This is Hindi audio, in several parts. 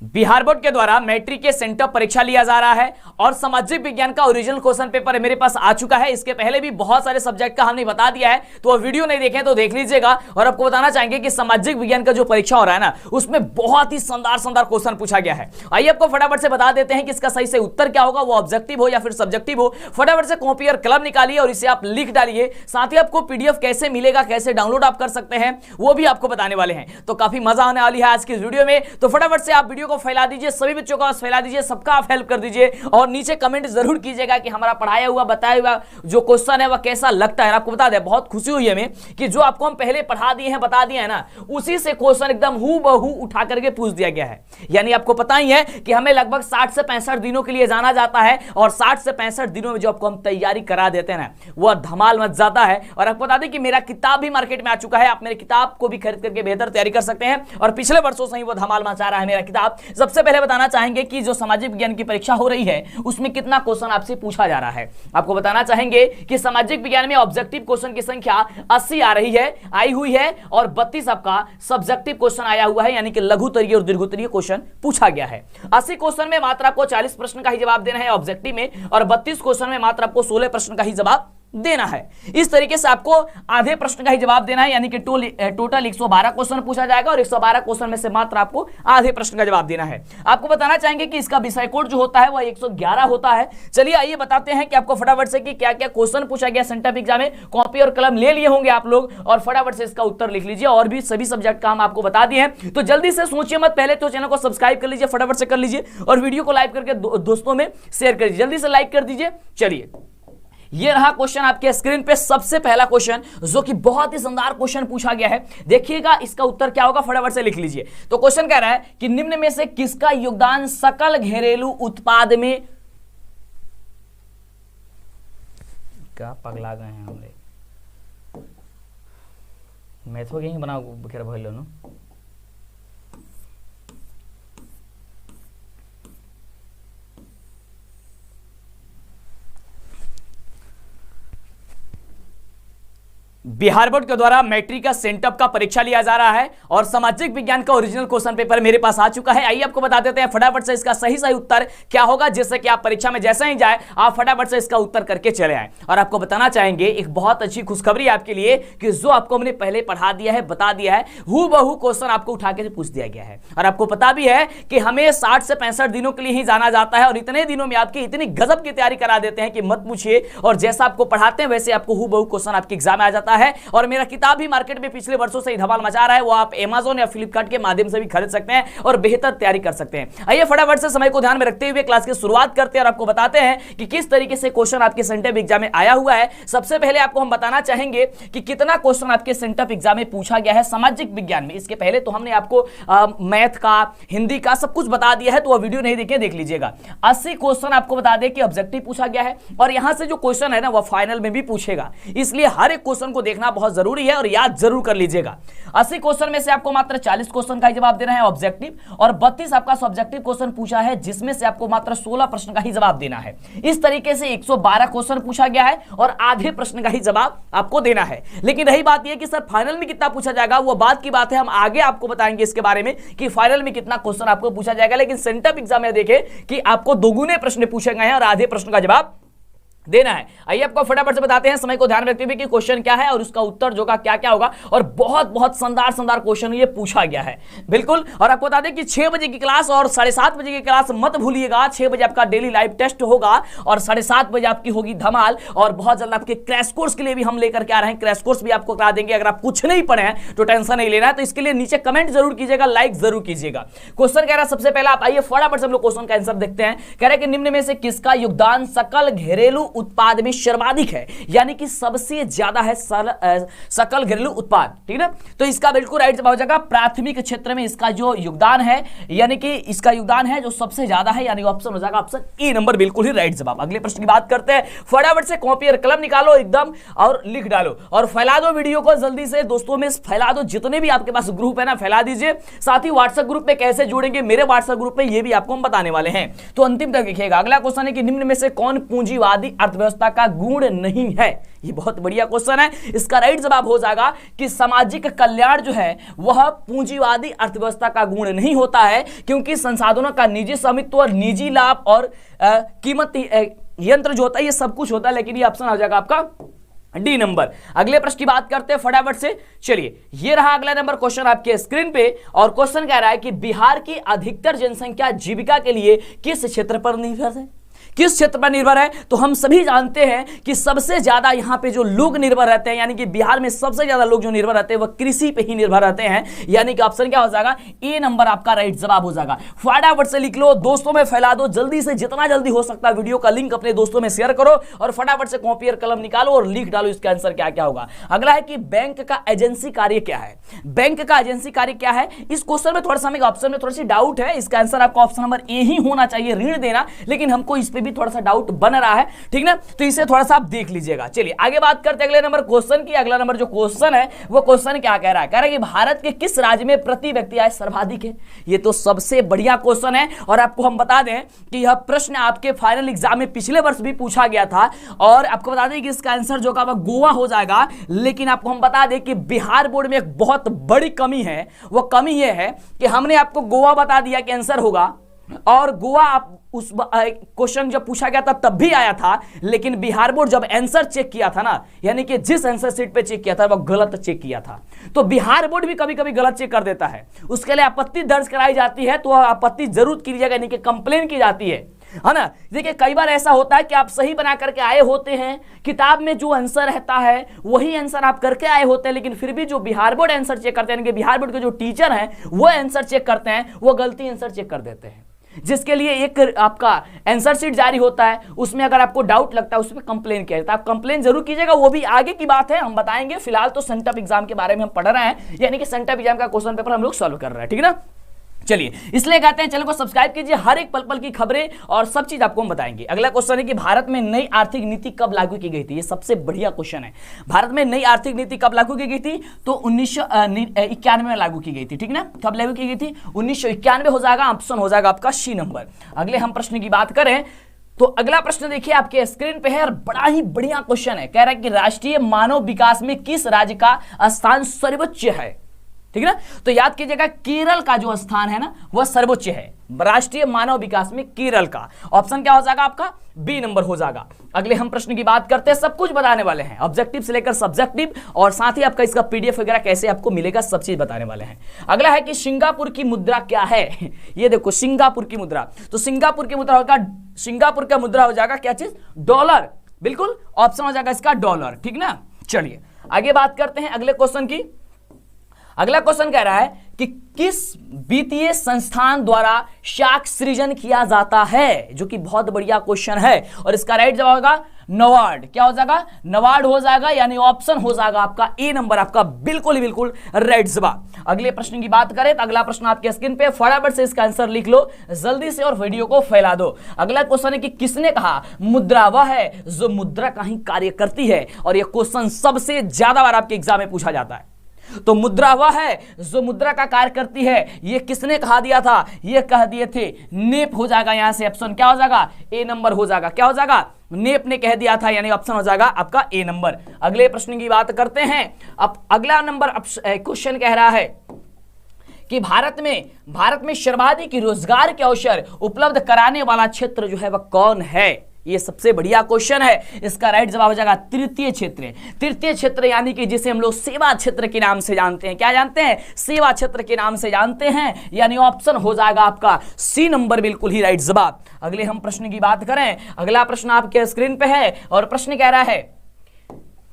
बिहार बोर्ड के द्वारा मैट्रिक के सेंटअप परीक्षा लिया जा रहा है और सामाजिक विज्ञान का ओरिजिनल क्वेश्चन पेपर मेरे पास आ चुका है। इसके पहले भी बहुत सारे सब्जेक्ट का हमने बता दिया है, तो वो वीडियो नहीं देखें तो देख लीजिएगा। और आपको बताना चाहेंगे कि सामाजिक विज्ञान का जो परीक्षा हो रहा है ना, उसमें बहुत ही शानदार क्वेश्चन पूछा गया है। आइए आपको फटाफट से बता देते हैं कि इसका सही से उत्तर क्या होगा, वो ऑब्जेक्टिव हो या फिर सब्जेक्टिव हो। फटाफट से कॉपी और कलम निकालिए और इसे आप लिख डालिए। साथ ही आपको पीडीएफ कैसे मिलेगा, कैसे डाउनलोड आप कर सकते हैं, वो भी आपको बताने वाले हैं। तो काफी मजा आने वाली है आज की वीडियो में। तो फटाफट से आप वीडियो को फैला दीजिए, सभी बच्चों का फैला दीजिए, सबका आप हेल्प कर दीजिए और नीचे कमेंट जरूर कीजिएगा कि हमारा पढ़ाया हुआ बताया हुआ जो क्वेश्चन है वह कैसा लगता है। आपको बता दें, बहुत खुशी हुई हमें कि जो आपको हम पहले पढ़ा दिए हैं, बता दिए हैं ना, उसी से क्वेश्चन एकदम हूबहू उठा करके पूछ दिया गया है। यानी आपको पता ही है कि हमें लगभग 60 से 65 दिनों के लिए जाना जाता है और 60 से 65 दिनों में जो आपको हम तैयारी करा देते हैं ना, वह धमाल मच जाता है। और आपको बता दें कि मेरा किताब भी मार्केट में आ चुका है, आप मेरे किताब को भी खरीद करके बेहतर तैयारी कर सकते हैं और पिछले वर्षों से ही वो धमाल मचा रहा है मेरा किताब। सबसे पहले बताना चाहेंगे कि जो सामाजिक विज्ञान की परीक्षा हो रही है उसमें कितना क्वेश्चन आपसे पूछा जा रहा है। आपको बताना चाहेंगे कि सामाजिक विज्ञान में ऑब्जेक्टिव क्वेश्चन की संख्या 80 आई हुई है और 32 आपका सब्जेक्टिव क्वेश्चन आया हुआ है, यानी कि लघुतरीय और दीर्घोत्तरीय क्वेश्चन पूछा गया है। 80 क्वेश्चन में मात्र आपको 40 प्रश्न का ही जवाब देना है ऑब्जेक्टिव में, और 32 क्वेश्चन में मात्र आपको 16 प्रश्न का ही जवाब देना है। इस तरीके से आपको आधे प्रश्न का ही जवाब देना है, यानी कि टोटल 112 क्वेश्चन पूछा जाएगा और 112 क्वेश्चन में से मात्र आपको आधे प्रश्न का जवाब देना है। आपको बताना चाहेंगे कि इसका विषय कोड जो होता है वह 111 होता है। चलिए आइए बताते हैं कि आपको फटाफट से कि क्या क्या क्वेश्चन पूछा गया सेंटअप एग्जाम में। कॉपी और कलम ले लिए होंगे आप लोग और फटाफट से इसका उत्तर लिख लीजिए। और भी सभी सब्जेक्ट का हम आपको बता दिए हैं, तो जल्दी से सोचिए मत, पहले तो चैनल को सब्सक्राइब कर लीजिए, फटाफट से कर लीजिए और वीडियो को लाइक करके दोस्तों में शेयर कर दीजिए। जल्दी से लाइक कर दीजिए। चलिए, ये रहा क्वेश्चन आपके स्क्रीन पे। सबसे पहला क्वेश्चन जो कि बहुत ही शानदार क्वेश्चन पूछा गया है, देखिएगा इसका उत्तर क्या होगा, फटाफट से लिख लीजिए। तो क्वेश्चन कह रहा है कि निम्न में से किसका योगदान सकल घरेलू उत्पाद में, क्या पगला गए हैं हमने, मैथो के ही बनाओ बखेर भइलो न। बिहार बोर्ड के द्वारा मैट्रिक का सेंटअप का परीक्षा लिया जा रहा है और सामाजिक विज्ञान का ओरिजिनल क्वेश्चन पेपर मेरे पास आ चुका है। आइए आपको बता देते हैं फटाफट से इसका सही उत्तर क्या होगा, जिससे कि आप परीक्षा में जैसे ही जाए आप फटाफट से इसका उत्तर करके चले आए। और आपको बताना चाहेंगे एक बहुत अच्छी खुशखबरी आपके लिए कि जो आपको हमने पहले पढ़ा दिया है, बता दिया है, हूबहू क्वेश्चन आपको उठा के पूछ दिया गया है। और आपको पता भी है कि हमें 60 से 65 दिनों के लिए ही जाना जाता है और इतने दिनों में आपकी इतनी गजब की तैयारी करा देते हैं कि मत पूछिए। और जैसा आपको पढ़ाते हैं वैसे आपको हूबहू क्वेश्चन आपके एग्जाम में आ जाता है। और मेरा किताब भी मार्केट में पिछले वर्षों से ही धमाल मचा रहा है, वो आप Amazon या फ्लिपकार्ट के माध्यम से भी खरीद सकते हैं और बेहतर तैयारी कर सकते हैं। आइए फटाफट से समय को ध्यान में रखते हुए क्लास की शुरुआत करते हैं और आपको बताते हैं कि किस तरीके से क्वेश्चन आपके सेंटअप एग्जाम में आया हुआ है। सबसे पहले आपको हम बताना चाहेंगे कि कितना क्वेश्चन आपके सेंटअप एग्जाम में पूछा गया है सामाजिक विज्ञान में। इसके पहले तो हमने आपको मैथ का, हिंदी का सब कुछ बता दिया है, तो वह वीडियो नहीं देखे, देख लीजिएगा। 80 क्वेश्चन आपको बता दें कि ऑब्जेक्टिव पूछा गया है और यहां से जो क्वेश्चन है ना वह फाइनल में भी पूछेगा, इसलिए हर एक क्वेश्चन को देखना बहुत जरूरी है और याद जरूर कर लीजिएगा। 80 क्वेश्चन में से आपको मात्र 40 क्वेश्चन का ही जवाब देना है ऑब्जेक्टिव और 32 आपका सब्जेक्टिव क्वेश्चन पूछा है, जिसमें से आपको मात्र 16 प्रश्न का ही जवाब देना है। इस तरीके से 112 क्वेश्चन पूछा गया है और आधे प्रश्न का ही जवाब आपको देना है। लेकिन रही बात यह कि सर फाइनल में कितना पूछा जाएगा, वो बात की बात है, हम आगे आपको बताएंगे इसके बारे में कि फाइनल में कितना क्वेश्चन आपको पूछा जाएगा। लेकिन सेंटअप एग्जाम में देखें कि आपको दोगुने प्रश्न पूछे गए हैं और आधे प्रश्न का जवाब देना है। आइए आपको फटाफट से बताते हैं समय को ध्यान रखते हुए कि क्वेश्चन क्या है और उसका उत्तर जो का क्या क्या होगा। और बहुत बहुत शानदार क्वेश्चन ये पूछा गया है, बिल्कुल। और आपको बता दें कि 6 बजे की क्लास और 7:30 बजे की क्लास मत भूलिएगा। 6 बजे आपका डेली लाइव टेस्ट होगा और 7:30 बजे आपकी होगी धमाल। और बहुत जल्द आपके क्रैश कोर्स के लिए भी हम लेकर के आ रहे हैं, क्रैश कोर्स भी आपको करा देंगे। अगर आप कुछ नहीं पढ़े हैं तो टेंशन नहीं लेना है, तो इसके लिए नीचे कमेंट जरूर कीजिएगा, लाइक जरूर कीजिएगा। क्वेश्चन कह रहा है सबसे पहला, आप आइए फटाफट से हम लोग क्वेश्चन का आंसर देखते हैं। कह रहे हैं कि निम्न में से किसका योगदान सकल घरेलू उत्पाद में सर्वाधिक है, यानी कि सबसे ज्यादा है सकल घरेलू उत्पाद, ठीक है। तो इसका बिल्कुल राइट जवाब हो जाएगा प्राथमिक क्षेत्र में इसका जो योगदान है, यानी कि इसका योगदान है जो सबसे ज्यादा है, यानी ऑप्शन हो जाएगा ऑप्शन ए नंबर, बिल्कुल ही राइट जवाब। अगले प्रश्न की बात करते हैं। फटाफट से कॉपी और कलम निकालो एकदम और लिख डालो और फैला दो वीडियो को, जल्दी से दोस्तों में फैला दो। जितने भी आपके पास ग्रुप है ना फैला दीजिए। साथ ही व्हाट्सएप ग्रुप में कैसे जुड़ेंगे, मेरे व्हाट्सएप ग्रुप में ये भी आपको हम बताने वाले हैं, तो अंतिम तक देखिएगा। अगला क्वेश्चन है कि निम्न में से कौन पूंजीवादी अर्थव्यवस्था का गुण नहीं है। ये बहुत बढ़िया क्वेश्चन है। इसका राइट जवाब हो जाएगा कि सामाजिक कल्याण जो है वह पूंजीवादी अर्थव्यवस्था का गुण नहीं होता है, क्योंकि संसाधनों का निजी स्वामित्व और निजी लाभ और कीमत यंत्र जो होता है ये सब कुछ होता है। लेकिन ये ऑप्शन आ जाएगा आपका डी नंबर। अगले प्रश्न की बात करते हैं फटाफट से। चलिए, ये रहा अगला नंबर क्वेश्चन आपके स्क्रीन पे, और क्वेश्चन कह रहा है कि बिहार की अधिकतर जनसंख्या जीविका के लिए किस क्षेत्र पर निर्भर है? किस क्षेत्र पर निर्भर है? तो हम सभी जानते हैं कि सबसे ज्यादा यहां पे जो लोग निर्भर रहते हैं, यानी कि बिहार में सबसे ज्यादा लोग जो निर्भर रहते हैं वह कृषि पे ही निर्भर रहते हैं, यानी कि ऑप्शन क्या हो जाएगा? ए नंबर आपका राइट जवाब हो जाएगा। फटाफट से लिख लो, दोस्तों में फैला दो, जल्दी से जितना जल्दी हो सकता है वीडियो का लिंक अपने दोस्तों में शेयर करो और फटाफट से कॉपी और कलम निकालो और लिख डालो इसका आंसर क्या क्या होगा। अगला है कि बैंक का एजेंसी कार्य क्या है? बैंक का एजेंसी कार्य क्या है? इस क्वेश्चन में थोड़ा सा हमें ऑप्शन में थोड़ी सी डाउट है। इसका आंसर आपका ऑप्शन नंबर ए ही होना चाहिए, ऋण देना, लेकिन हमको इस पे भी थोड़ा सा डाउट बन रहा है, ठीक ना? तो इसे थोड़ा सा आप देख लीजिएगा। चलिए आगे बात करते हैं अगले नंबर क्वेश्चन की। अगला नंबर जो क्वेश्चन है वो क्वेश्चन क्या कह रहा है? कह रहा है कि भारत के किस राज्य में प्रति व्यक्ति आय सर्वाधिक है? ये तो सबसे बढ़िया क्वेश्चन है और आपको हम बता दें कि यह प्रश्न आपके फाइनल एग्जाम में पिछले वर्ष भी पूछा गया था और आपको बता दें कि इसका आंसर जो का गोवा हो जाएगा। लेकिन आपको हम बता दें कि बिहार बोर्ड में एक बहुत बड़ी कमी है। वो कमी यह है कि हमने आपको गोवा बता दिया कि आंसर होगा और गोवा आप उस क्वेश्चन जब पूछा गया था तब भी आया था, लेकिन बिहार बोर्ड जब आंसर चेक किया था ना, यानी कि जिस आंसर शीट पे चेक किया था वो गलत चेक किया था। तो बिहार बोर्ड भी कभी कभी गलत चेक कर देता है, उसके लिए आपत्ति दर्ज कराई जाती है, तो आपत्ति जरूर कीजिएगा, यानी कि कंप्लेन की जाती है ना। देखिए कई बार ऐसा होता है कि आप सही बना करके आए होते हैं, किताब में जो आंसर रहता है वही आंसर आप करके आए होते हैं, लेकिन फिर भी जो बिहार बोर्ड आंसर चेक करते हैं, यानी कि बिहार बोर्ड के जो टीचर हैं वो आंसर चेक करते हैं, वो गलती आंसर चेक कर देते हैं, जिसके लिए एक आपका आंसर शीट जारी होता है। उसमें अगर आपको डाउट लगता है उसमें कंप्लेन किया जाता है, आप कंप्लेन जरूर कीजिएगा, वो भी आगे की बात है, हम बताएंगे। फिलहाल तो सेंटअप एग्जाम के बारे में हम पढ़ रहे हैं, यानी कि सेंटअप एग्जाम का क्वेश्चन पेपर हम लोग सॉल्व कर रहे हैं, ठीक है ना। चलिए, इसलिए कहते हैं चैनल को सब्सक्राइब कीजिए, हर एक पल पल की खबरें और सब चीज आपको हम बताएंगे। अगला क्वेश्चन है कि भारत में नई आर्थिक नीति कब लागू की गई थी? ये सबसे बढ़िया क्वेश्चन है। भारत में नई आर्थिक नीति कब लागू की गई थी? तो 1991 में लागू की गई थी, ठीक ना। कब लागू की गई थी? 1991 हो जाएगा, ऑप्शन हो जाएगा आपका सी नंबर। अगले हम प्रश्न की बात करें तो अगला प्रश्न देखिए आपके स्क्रीन पे है और बड़ा ही बढ़िया क्वेश्चन है। कह रहा है कि राष्ट्रीय मानव विकास में किस राज्य का स्थान सर्वोच्च है? ठीक है ना, तो याद कीजिएगा केरल का जो स्थान है ना वह सर्वोच्च है राष्ट्रीय मानव विकास में, केरल का। ऑप्शन क्या हो जाएगा आपका? बी नंबर हो जाएगा। अगले हम प्रश्न की बात करते हैं, सब कुछ बताने वाले हैं, ऑब्जेक्टिव से लेकर सब्जेक्टिव, और साथ ही आपका इसका पीडीएफ वगैरह कैसे आपको मिलेगा सब चीज बताने वाले हैं। अगला है कि सिंगापुर की मुद्रा क्या है? ये देखो सिंगापुर की मुद्रा, तो सिंगापुर की मुद्रा होगा, सिंगापुर का मुद्रा हो जाएगा क्या चीज? डॉलर, बिल्कुल ऑप्शन हो जाएगा इसका डॉलर, ठीक ना। चलिए आगे बात करते हैं अगले क्वेश्चन की। अगला क्वेश्चन कह रहा है कि किस वित्तीय संस्थान द्वारा शाख सृजन किया जाता है? जो कि बहुत बढ़िया क्वेश्चन है और इसका राइट जवाब होगा नबार्ड। क्या हो जाएगा? नबार्ड हो जाएगा, यानी ऑप्शन हो जाएगा आपका ए नंबर, आपका बिल्कुल बिल्कुल राइट जवाब। अगले प्रश्न की बात करें तो अगला प्रश्न आपके स्क्रीन पे, फटाफट से इसका आंसर लिख लो जल्दी से और वीडियो को फैला दो। अगला क्वेश्चन है कि किसने कहा मुद्रा वह है जो मुद्रा का ही कार्य करती है? और यह क्वेश्चन सबसे ज्यादा बार आपके एग्जाम में पूछा जाता है। तो मुद्रा वह है जो मुद्रा का कार्य करती है, ये किसने कहा दिया था? ये कह दिए थे नेप, हो जाएगा यहां से ऑप्शन क्या हो जाएगा? ए नंबर हो जाएगा। क्या हो जाएगा? नेप ने कह दिया था, यानी ऑप्शन हो जाएगा आपका ए नंबर। अगले प्रश्न की बात करते हैं। अब अगला नंबर क्वेश्चन कह रहा है कि भारत में सर्वाधिक रोजगार के अवसर उपलब्ध कराने वाला क्षेत्र जो है वह कौन है? ये सबसे बढ़िया क्वेश्चन है। इसका राइट जवाब हो जाएगा तृतीय क्षेत्र। तृतीय क्षेत्र यानी कि जिसे हम लोग सेवा क्षेत्र के नाम से जानते हैं। क्या जानते हैं? सेवा क्षेत्र के नाम से जानते हैं, यानी ऑप्शन हो जाएगा आपका सी नंबर, बिल्कुल ही राइट जवाब। अगले हम प्रश्न की बात करें, अगला प्रश्न आपके स्क्रीन पे है और प्रश्न कह रहा है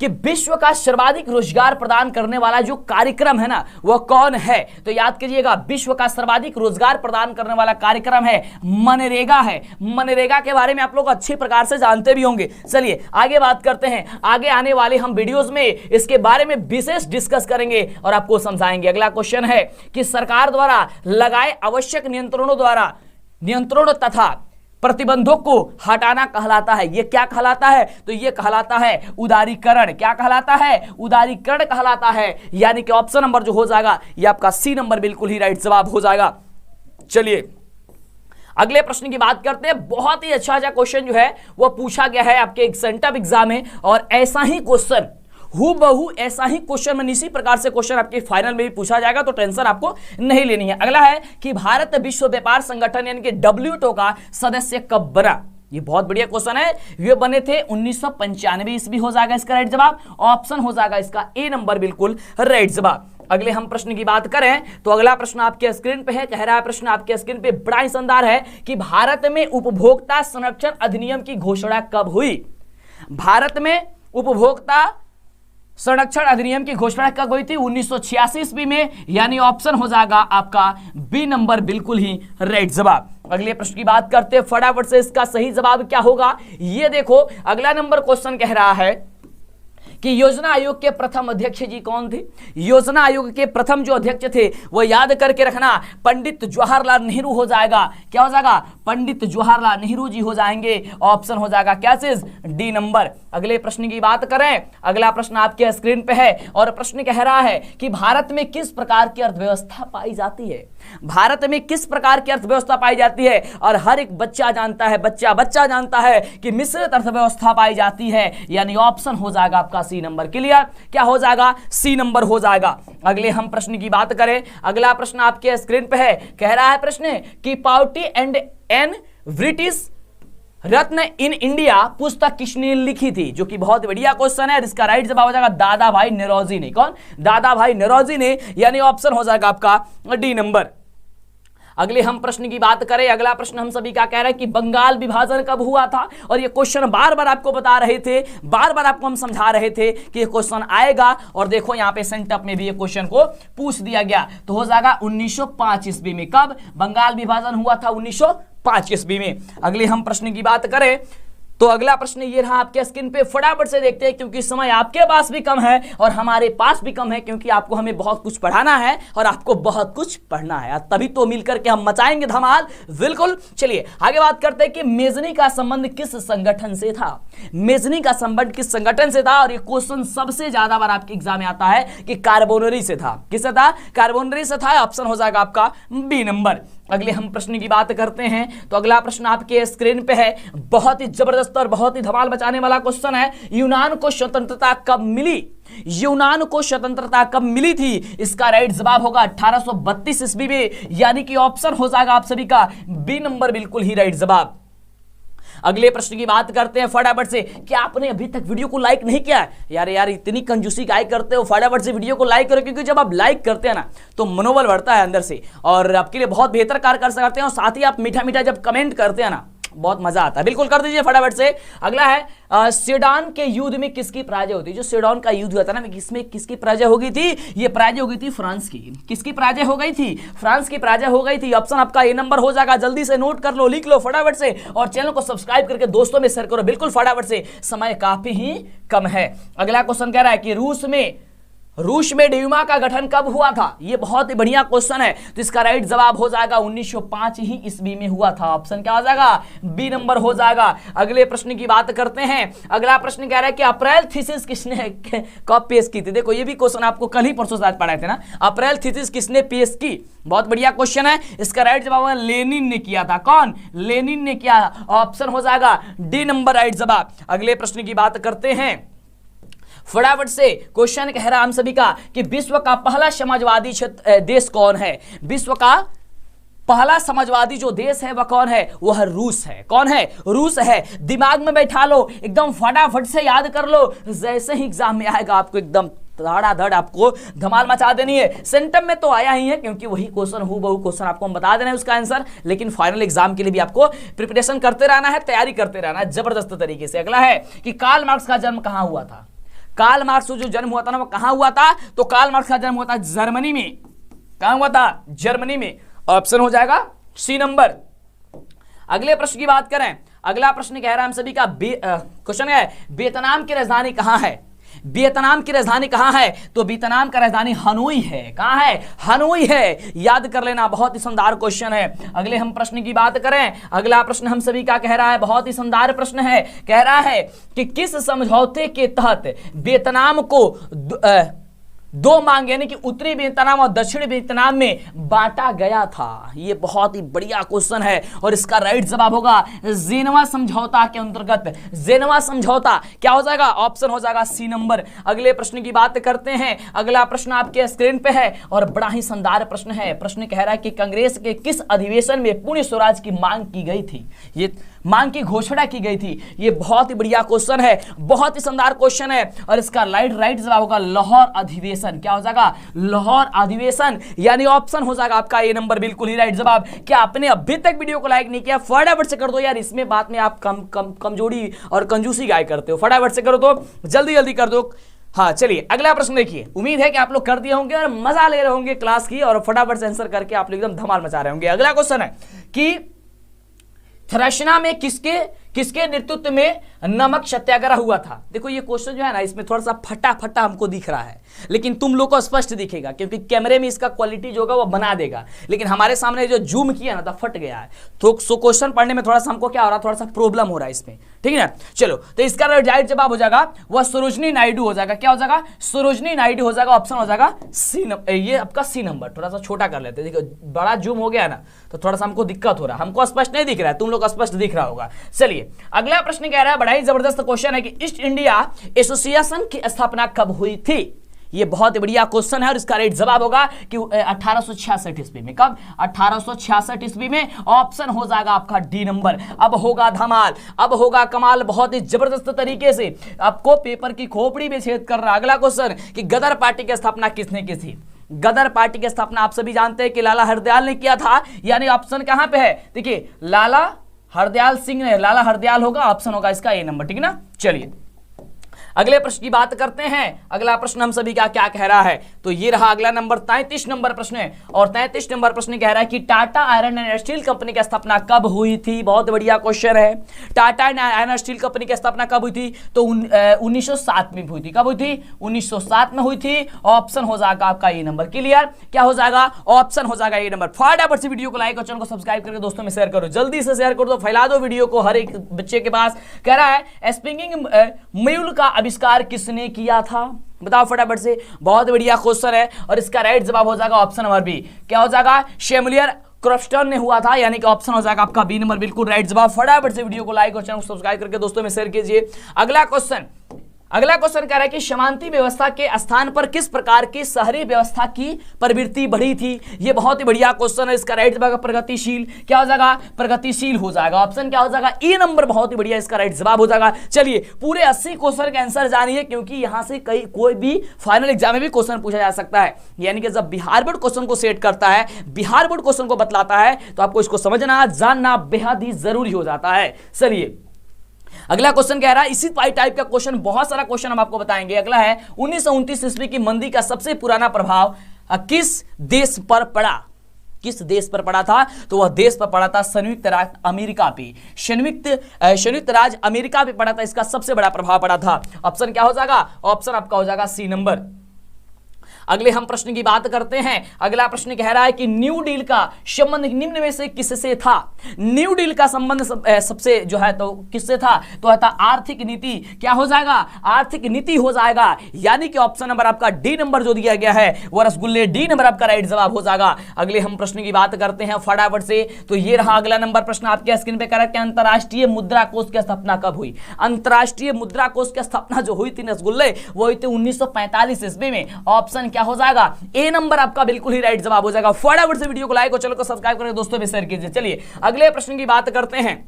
कि विश्व का सर्वाधिक रोजगार प्रदान करने वाला जो कार्यक्रम है ना वह कौन है? तो याद कीजिएगा विश्व का सर्वाधिक रोजगार प्रदान करने वाला कार्यक्रम है मनरेगा है। मनरेगा के बारे में आप लोग अच्छी प्रकार से जानते भी होंगे। चलिए आगे बात करते हैं, आगे आने वाले हम वीडियोस में इसके बारे में विशेष डिस्कस करेंगे और आपको समझाएंगे। अगला क्वेश्चन है कि सरकार द्वारा लगाए आवश्यक नियंत्रणों तथा प्रतिबंधों को हटाना कहलाता है। ये क्या कहलाता है? तो ये कहलाता है उदारीकरण। क्या कहलाता है? उदारीकरण कहलाता है, यानी कि ऑप्शन नंबर जो हो जाएगा ये आपका सी नंबर, बिल्कुल ही राइट जवाब हो जाएगा। चलिए अगले प्रश्न की बात करते हैं। बहुत ही अच्छा क्वेश्चन जो है वो पूछा गया है आपके एक सेंटअप एग्जाम में, और ऐसा ही क्वेश्चन हूबहू ऐसा ही क्वेश्चन में इसी प्रकार से क्वेश्चन आपके फाइनल में भी पूछा जाएगा, तो टेंशन आपको नहीं लेनी है। अगला है कि भारत विश्व व्यापार संगठन यानी कि WTO का सदस्य कब बना। ये बहुत बढ़िया क्वेश्चन है। ये बने थे 1995 ईस्वी हो जाएगा इसका राइट जवाब। ऑप्शन हो जाएगा इसका ए नंबर बिल्कुल राइट जवाब। अगले हम प्रश्न की बात करें तो अगला प्रश्न आपके स्क्रीन पे है। कह रहा है प्रश्न आपके स्क्रीन पे बड़ा ही शानदार है कि भारत में उपभोक्ता संरक्षण अधिनियम की घोषणा कब हुई। भारत में उपभोक्ता संरक्षण अधिनियम की घोषणा कब हुई थी? 1986 ईस्वी में, यानी ऑप्शन हो जाएगा आपका बी नंबर बिल्कुल ही राइट जवाब। अगले प्रश्न की बात करते हैं फटाफट से, इसका सही जवाब क्या होगा ये देखो। अगला नंबर क्वेश्चन कह रहा है कि योजना आयोग के प्रथम अध्यक्ष जी कौन थे। योजना आयोग के प्रथम जो अध्यक्ष थे वो याद करके रखना, पंडित जवाहरलाल नेहरू हो जाएगा। क्या हो जाएगा? पंडित जवाहरलाल नेहरू जी हो जाएंगे। ऑप्शन हो जाएगा क्या चीज? D number. अगले प्रश्न की बात करें, अगला प्रश्न आपके स्क्रीन पे है और प्रश्न कह रहा है कि भारत में किस प्रकार की अर्थव्यवस्था पाई जाती है। भारत में किस प्रकार की अर्थव्यवस्था पाई जाती है? और हर एक बच्चा जानता है, बच्चा जानता है कि मिश्रित अर्थव्यवस्था पाई जाती है, यानी ऑप्शन हो जाएगा आपका सी नंबर। क्लियर? क्या हो जाएगा? सी नंबर हो जाएगा। अगले हम प्रश्न की बात करें, अगला प्रश्न आपके स्क्रीन पे है। कह रहा है प्रश्न कि पावर्टी एंड एन ब्रिटिश रत्न इन इंडिया पुस्तक किसने लिखी थी, जो कि बहुत बढ़िया क्वेश्चन है। इसका राइट जवाब हो जाएगा दादा भाई नौरोजी ने। कौन? दादा भाई नौरोजी ने, यानी ऑप्शन हो जाएगा आपका डी नंबर। अगले हम प्रश्न की बात करें, अगला प्रश्न हम सभी का कह रहा है कि बंगाल विभाजन कब हुआ था। और ये क्वेश्चन बार बार आपको बता रहे थे, बार बार आपको हम समझा रहे थे कि ये क्वेश्चन आएगा, और देखो यहाँ पे सेंटअप में भी ये क्वेश्चन को पूछ दिया गया। तो हो जाएगा 1905 ईस्वी में। कब बंगाल विभाजन हुआ था? 1905 ईस्वी में। अगले हम प्रश्न की बात करें तो अगला प्रश्न ये रहा आपके स्क्रीन पे। फटाफट से देखते हैं क्योंकि समय आपके पास भी कम है और हमारे पास भी कम है, क्योंकि आपको हमें बहुत कुछ पढ़ाना है और आपको बहुत कुछ पढ़ना है, तभी तो मिलकर के हम मचाएंगे धमाल। बिल्कुल, चलिए आगे बात करते हैं कि मेजनी का संबंध किस संगठन से था। मेजनी का संबंध किस संगठन से था? और ये क्वेश्चन सबसे ज्यादा बार आपके एग्जाम में आता है कि कार्बोनरी से था। किससे था? कार्बोनरी से था। ऑप्शन हो जाएगा आपका बी नंबर। अगले हम प्रश्न की बात करते हैं तो अगला प्रश्न आपके स्क्रीन पे है। बहुत ही जबरदस्त और बहुत ही धमाल मचाने वाला क्वेश्चन है। यूनान को स्वतंत्रता कब मिली? यूनान को स्वतंत्रता कब मिली थी? इसका राइट जवाब होगा 1832 ईस्वी में, यानी कि ऑप्शन हो जाएगा आप सभी का बी नंबर बिल्कुल ही राइट जवाब। अगले प्रश्न की बात करते हैं फटाफट से। क्या आपने अभी तक वीडियो को लाइक नहीं किया है? यार इतनी कंजूसी काय करते हो? फटाफट से वीडियो को लाइक करो, क्योंकि जब आप लाइक करते हैं ना तो मनोबल बढ़ता है अंदर से और आपके लिए बहुत बेहतर कार्य कर सकते हैं। और साथ ही आप मीठा मीठा जब कमेंट करते हैं ना, बहुत मजा आता है। बिल्कुल कर दीजिए फटाफट से। अगला है सेडान के युद्ध में किसकी पराजय होती है? जो सेडान का युद्ध हुआ था ना, इसमें किसकी पराजय हो गई थी? ये पराजय हो गई थी फ्रांस की। किसकी पराजय हो गई थी? फ्रांस की पराजय हो गई थी। ऑप्शन आपका ए नंबर हो जाएगा। जल्दी से नोट कर लो, लिख लो फटाफट से, और चैनल को सब्सक्राइब करके दोस्तों में शेयर करो बिल्कुल फटाफट से, समय काफी ही कम है। अगला क्वेश्चन कह रहा है कि रूस में ड्यूमा का गठन कब हुआ था? ये बहुत ही बढ़िया क्वेश्चन है। तो इसका राइट जवाब हो जाएगा 1905 ही ईस्वी में हुआ था। ऑप्शन क्या हो जाएगा? बी नंबर हो जाएगा। अगले प्रश्न की बात करते हैं। अगला प्रश्न कह रहा है कि अप्रैल थीसिस किसने कब पेश की थी? देखो ये भी क्वेश्चन आपको कल ही परसों शायद पढ़ाए थे ना। अप्रैल थीसिस किसने पेश की? बहुत बढ़िया क्वेश्चन है। इसका राइट जवाब लेनिन ने किया था। कौन? लेनिन ने किया। ऑप्शन हो जाएगा डी नंबर राइट जवाब। अगले प्रश्न की बात करते हैं फटाफट से। क्वेश्चन कह रहा हम सभी का कि विश्व का पहला समाजवादी देश कौन है? विश्व का पहला समाजवादी जो देश है वह कौन है? वह रूस है। कौन है? रूस है। दिमाग में बैठा लो, एकदम फटाफट से याद कर लो, जैसे ही एग्जाम में आएगा आपको एकदम धड़ाधड़ आपको धमाल मचा देनी है। सेंटम में तो आया ही है, क्योंकि वही क्वेश्चन हूबहू क्वेश्चन आपको हम बता देना है उसका आंसर, लेकिन फाइनल एग्जाम के लिए भी आपको प्रिपरेशन करते रहना है, तैयारी करते रहना है जबरदस्त तरीके से। अगला है कि कार्ल मार्क्स का जन्म कहां हुआ था? कार्ल मार्क्स जो जन्म हुआ था ना वो कहां हुआ था? तो कार्ल मार्क्स का जन्म हुआ था जर्मनी में। कहां हुआ था? जर्मनी में। ऑप्शन हो जाएगा सी नंबर। अगले प्रश्न की बात करें, अगला प्रश्न कह रहा है हम सभी का क्वेश्चन है वियतनाम की राजधानी कहां है? वियतनाम की राजधानी कहां है? तो वियतनाम का राजधानी हनोई है। कहां है? हनोई है। याद कर लेना, बहुत ही शानदार क्वेश्चन है। अगले हम प्रश्न की बात करें, अगला प्रश्न हम सभी का कह रहा है बहुत ही शानदार प्रश्न है। कह रहा है कि किस समझौते के तहत वियतनाम को दो मांग यानी कि उत्तरी वियतनाम और दक्षिणी वियतनाम में बांटा गया था। ये बहुत ही बढ़िया क्वेश्चन है और इसका राइट जवाब होगा जेनेवा समझौता के अंतर्गत। जेनेवा समझौता क्या हो जाएगा, ऑप्शन हो जाएगा सी नंबर। अगले प्रश्न की बात करते हैं। अगला प्रश्न आपके स्क्रीन पे है और बड़ा ही शानदार प्रश्न है। प्रश्न कह रहा है कि कांग्रेस के किस अधिवेशन में पूर्ण स्वराज की मांग की गई थी, ये मांग की घोषणा की गई थी। ये बहुत ही बढ़िया क्वेश्चन है, बहुत ही शानदार क्वेश्चन है और इसका राइट जवाब होगा लाहौर अधिवेशन। क्या हो जाएगा, लाहौर अधिवेशन, यानी ऑप्शन हो जाएगा आपका ए नंबर, बिल्कुल ही राइट जवाब। क्या आपने अभी तक वीडियो को लाइक नहीं किया, फटाफट से कर दो यार, इसमें बात में आप कमजोरी और कंजूसी गाय करते हो, फटाफट से करो तो जल्दी जल्दी कर दो। हाँ चलिए अगला प्रश्न देखिए। उम्मीद है कि आप लोग कर दिए होंगे और मजा ले रहे होंगे क्लास की और फटाफट से आंसर करके आप लोग एकदम धमाल मचा रहे होंगे। अगला क्वेश्चन है कि थ्रशना में किसके नेतृत्व में नमक सत्याग्रह हुआ था। देखो ये क्वेश्चन जो है ना, इसमें थोड़ा सा फटा फटा हमको दिख रहा है, लेकिन तुम लोग को स्पष्ट दिखेगा क्योंकि कैमरे में इसका क्वालिटी जो होगा वो बना देगा, लेकिन हमारे सामने जो जूम किया ना तो फट गया है। तो क्वेश्चन पढ़ने में थोड़ा सा हमको क्या हो रहा है, थोड़ा सा प्रॉब्लम हो रहा है इसमें, ठीक है ना। चलो तो इसका राइट जवाब हो जाएगा वह सरोजनी नायडू हो जाएगा। क्या हो जाएगा, सरोजनी नायडू हो जाएगा, ऑप्शन हो जाएगा सी नंबर। ये आपका सी नंबर, थोड़ा सा छोटा कर लेते हैं, देखो बड़ा जूम हो गया ना तो थोड़ा सा हमको दिक्कत हो रहा है, हमको स्पष्ट नहीं दिख रहा है, तुम लोग स्पष्ट दिख रहा होगा। चलिए अगला प्रश्न कह रहा है, बड़ा ही जबरदस्त क्वेश्चन है कि ईस्ट इंडिया एसोसिएशन की स्थापना कब हुई थी। ये बहुत ही बढ़िया क्वेश्चन है और इसका राइट जवाब होगा कि 1866 ईस्वी में। कब, 1866 ईस्वी में। ऑप्शन हो जाएगा आपका डी नंबर। अब होगा धमाल, अब होगा कमाल, बहुत ही जबरदस्त तरीके से आपको पेपर की खोपड़ी में छेद कर रहा है। अगला क्वेश्चन कि गदर पार्टी की स्थापना किसने की थी। गदर पार्टी की स्थापना आप सभी जानते हैं कि लाला हरदयाल ने किया था, यानी ऑप्शन कहां पे है, देखिए लाला हरदयाल सिंह ने, लाला हरदयाल होगा, ऑप्शन होगा इसका ए नंबर, ठीक है ना। चलिए अगले प्रश्न की बात करते हैं। अगला प्रश्न हम सभी का क्या कह रहा है, तो ये रहा अगला नंबर 33 नंबर प्रश्न है और 33 नंबर प्रश्न कह रहा है कि Tata iron and steel company की स्थापना कब हुई थी। बहुत बढ़िया क्वेश्चन है। Tata iron and steel company की स्थापना कब हुई थी, तो 1907 में हुई थी। कब हुई थी, 1907 में हुई थी। ऑप्शन हो जाएगा आपका ए नंबर। क्लियर, क्या हो जाएगा, ऑप्शन हो जाएगा ए नंबर। फटाफट से वीडियो को लाइक और चैनल को सब्सक्राइब करके दोस्तों में शेयर करो, जल्दी से शेयर कर दो, फैला दो वीडियो को हर एक बच्चे के पास। कह रहा है स्पिनिंग म्यूल का आविष्कार किसने किया था, बताओ फटाफट से। बहुत बढ़िया क्वेश्चन है और इसका राइट जवाब हो जाएगा ऑप्शन नंबर बी। क्या हो जाएगा, शैमुलियर क्रॉफ्टन ने हुआ था, यानी कि ऑप्शन हो जाएगा आपका बी नंबर, बिल्कुल राइट जवाब। फटाफट से वीडियो को लाइक और चैनल को सब्सक्राइब करके दोस्तों में शेयर कीजिए। अगला क्वेश्चन कह रहा है कि शांति व्यवस्था के स्थान पर किस प्रकार की शहरी व्यवस्था की प्रवृत्ति बढ़ी थी। ये बहुत ही बढ़िया क्वेश्चन है, इसका राइट जवाब प्रगतिशील। क्या हो जाएगा, प्रगतिशील हो जाएगा। ऑप्शन क्या हो जाएगा, ए नंबर, बहुत ही बढ़िया, इसका राइट जवाब हो जाएगा। चलिए पूरे 80 क्वेश्चन का आंसर जानिए, क्योंकि यहां से कोई भी फाइनल एग्जाम में भी क्वेश्चन पूछा जा सकता है। यानी कि जब बिहार बोर्ड क्वेश्चन को सेट करता है, बिहार बोर्ड क्वेश्चन को बतलाता है, तो आपको इसको समझना जानना बेहद ही जरूरी हो जाता है। चलिए अगला क्वेश्चन कह रहा है, इसी टाइप का क्वेश्चन, बहुत सारा क्वेश्चन हम आपको बताएंगे। अगला है 1929 ईस्वी की मंदी का सबसे पुराना प्रभाव किस देश पर पड़ा, किस देश पर पड़ा था, तो वह देश पर पड़ा था संयुक्त राज्य अमेरिका पे। संयुक्त राज्य अमेरिका पे पड़ा था, इसका सबसे बड़ा प्रभाव पड़ा था। ऑप्शन क्या हो जाएगा, ऑप्शन आपका हो जाएगा सी नंबर। अगले हम प्रश्न की बात करते हैं। अगला प्रश्न कह रहा है कि न्यू डील का संबंध निम्न में से किससे था। न्यू डील का संबंध सबसे जो है तो किससे था, तो था आर्थिक नीति। क्या हो जाएगा, आर्थिक नीति हो जाएगा, यानी कि ऑप्शन नंबर आपका डी नंबर जो दिया गया है वह रसगुल्ले, डी नंबर आपका राइट जवाब हो जाएगा। अगले हम प्रश्न की बात करते हैं फटाफट से, तो ये रहा अगला नंबर प्रश्न आपके स्क्रीन पे। कह रहा है कि अंतरराष्ट्रीय मुद्रा कोष की स्थापना कब हुई। अंतरराष्ट्रीय मुद्रा कोष की स्थापना जो हुई थी रसगुल्ले, वो हुई थी 1945 ईस्वी में। ऑप्शन क्या हो जाएगा, ए नंबर आपका बिल्कुल ही राइट जवाब हो जाएगा। फटाफट से वीडियो को लाइक और चैनल को सब्सक्राइब करके दोस्तों में शेयर कीजिए। चलिए अगले प्रश्न की बात करते हैं।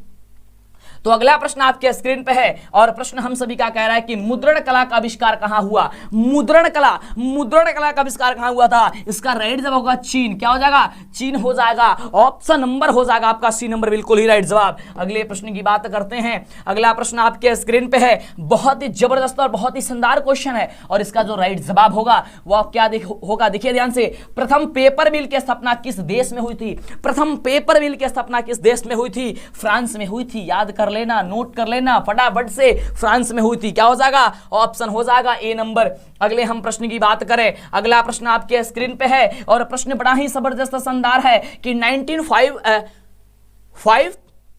तो अगला प्रश्न आपके स्क्रीन पे है और प्रश्न हम सभी का कह रहा है कि मुद्रण कला का आविष्कार कहां हुआ। मुद्रण कला का आविष्कार कहां हुआ था, इसका राइट जवाब होगा चीन। क्या हो जाएगा, चीन हो जाएगा। ऑप्शन नंबर हो जाएगा आपका सी नंबर, बिल्कुल ही राइट जवाब। अगले प्रश्न की बात करते हैं। अगला प्रश्न आपके स्क्रीन पे है, बहुत ही जबरदस्त और बहुत ही शानदार क्वेश्चन है और इसका जो राइट जवाब होगा वह क्या होगा, देखिए ध्यान से। प्रथम पेपर मिल की स्थापना किस देश में हुई थी। प्रथम पेपर मिल की स्थापना किस देश में हुई थी, फ्रांस में हुई थी। याद कर लेना, नोट कर लेना फटाफट से, फ्रांस में हुई थी। क्या हो जाएगा, ऑप्शन हो जाएगा ए नंबर। अगले हम प्रश्न की बात करें। अगला प्रश्न आपके स्क्रीन पे है और प्रश्न बड़ा ही जबरदस्त शानदार है कि 1953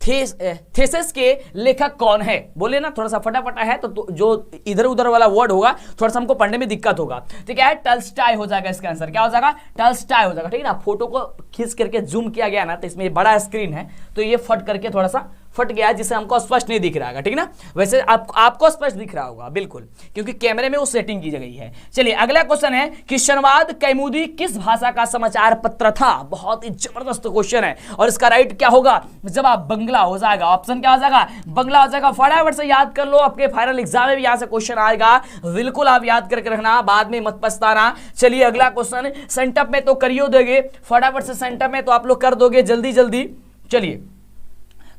थेसिस के लेखक कौन है? बोले ना थोड़ा सा फटाफट है तो जो इधर उधर वाला वर्ड होगा थोड़ा सा हमको पढ़ने में दिक्कत होगा। तो क्या है? टॉल्स्टॉय हो जाएगा इसका आंसर। क्या हो जाएगा? टॉल्स्टॉय हो जाएगा। ठीक है ना, फोटो को खींच करके जूम किया गया ना तो इसमें बड़ा स्क्रीन है तो ये फट करके थोड़ा सा फट गया है जिससे हमको स्पष्ट नहीं दिख रहा है। ठीक ना, वैसे आपको स्पष्ट दिख रहा होगा बिल्कुल, क्योंकि कैमरे में वो सेटिंग की गई है। चलिए अगला क्वेश्चन है कि शनवाद कैमुदी किस भाषा का समाचार पत्र था? बहुत ही जबरदस्त क्वेश्चन है और इसका राइट क्या होगा? जवाब बंगला हो जाएगा। ऑप्शन क्या हो जाएगा? बंगला हो जाएगा। फटाफट से याद कर लो, आपके फाइनल एग्जाम में भी यहां से क्वेश्चन आएगा, बिल्कुल आप याद करके रखना, बाद में मत पछताना। चलिए अगला क्वेश्चन, सेंटअप में तो करियो दोगे, फटाफट से सेंटअप में तो आप लोग कर दोगे जल्दी जल्दी। चलिए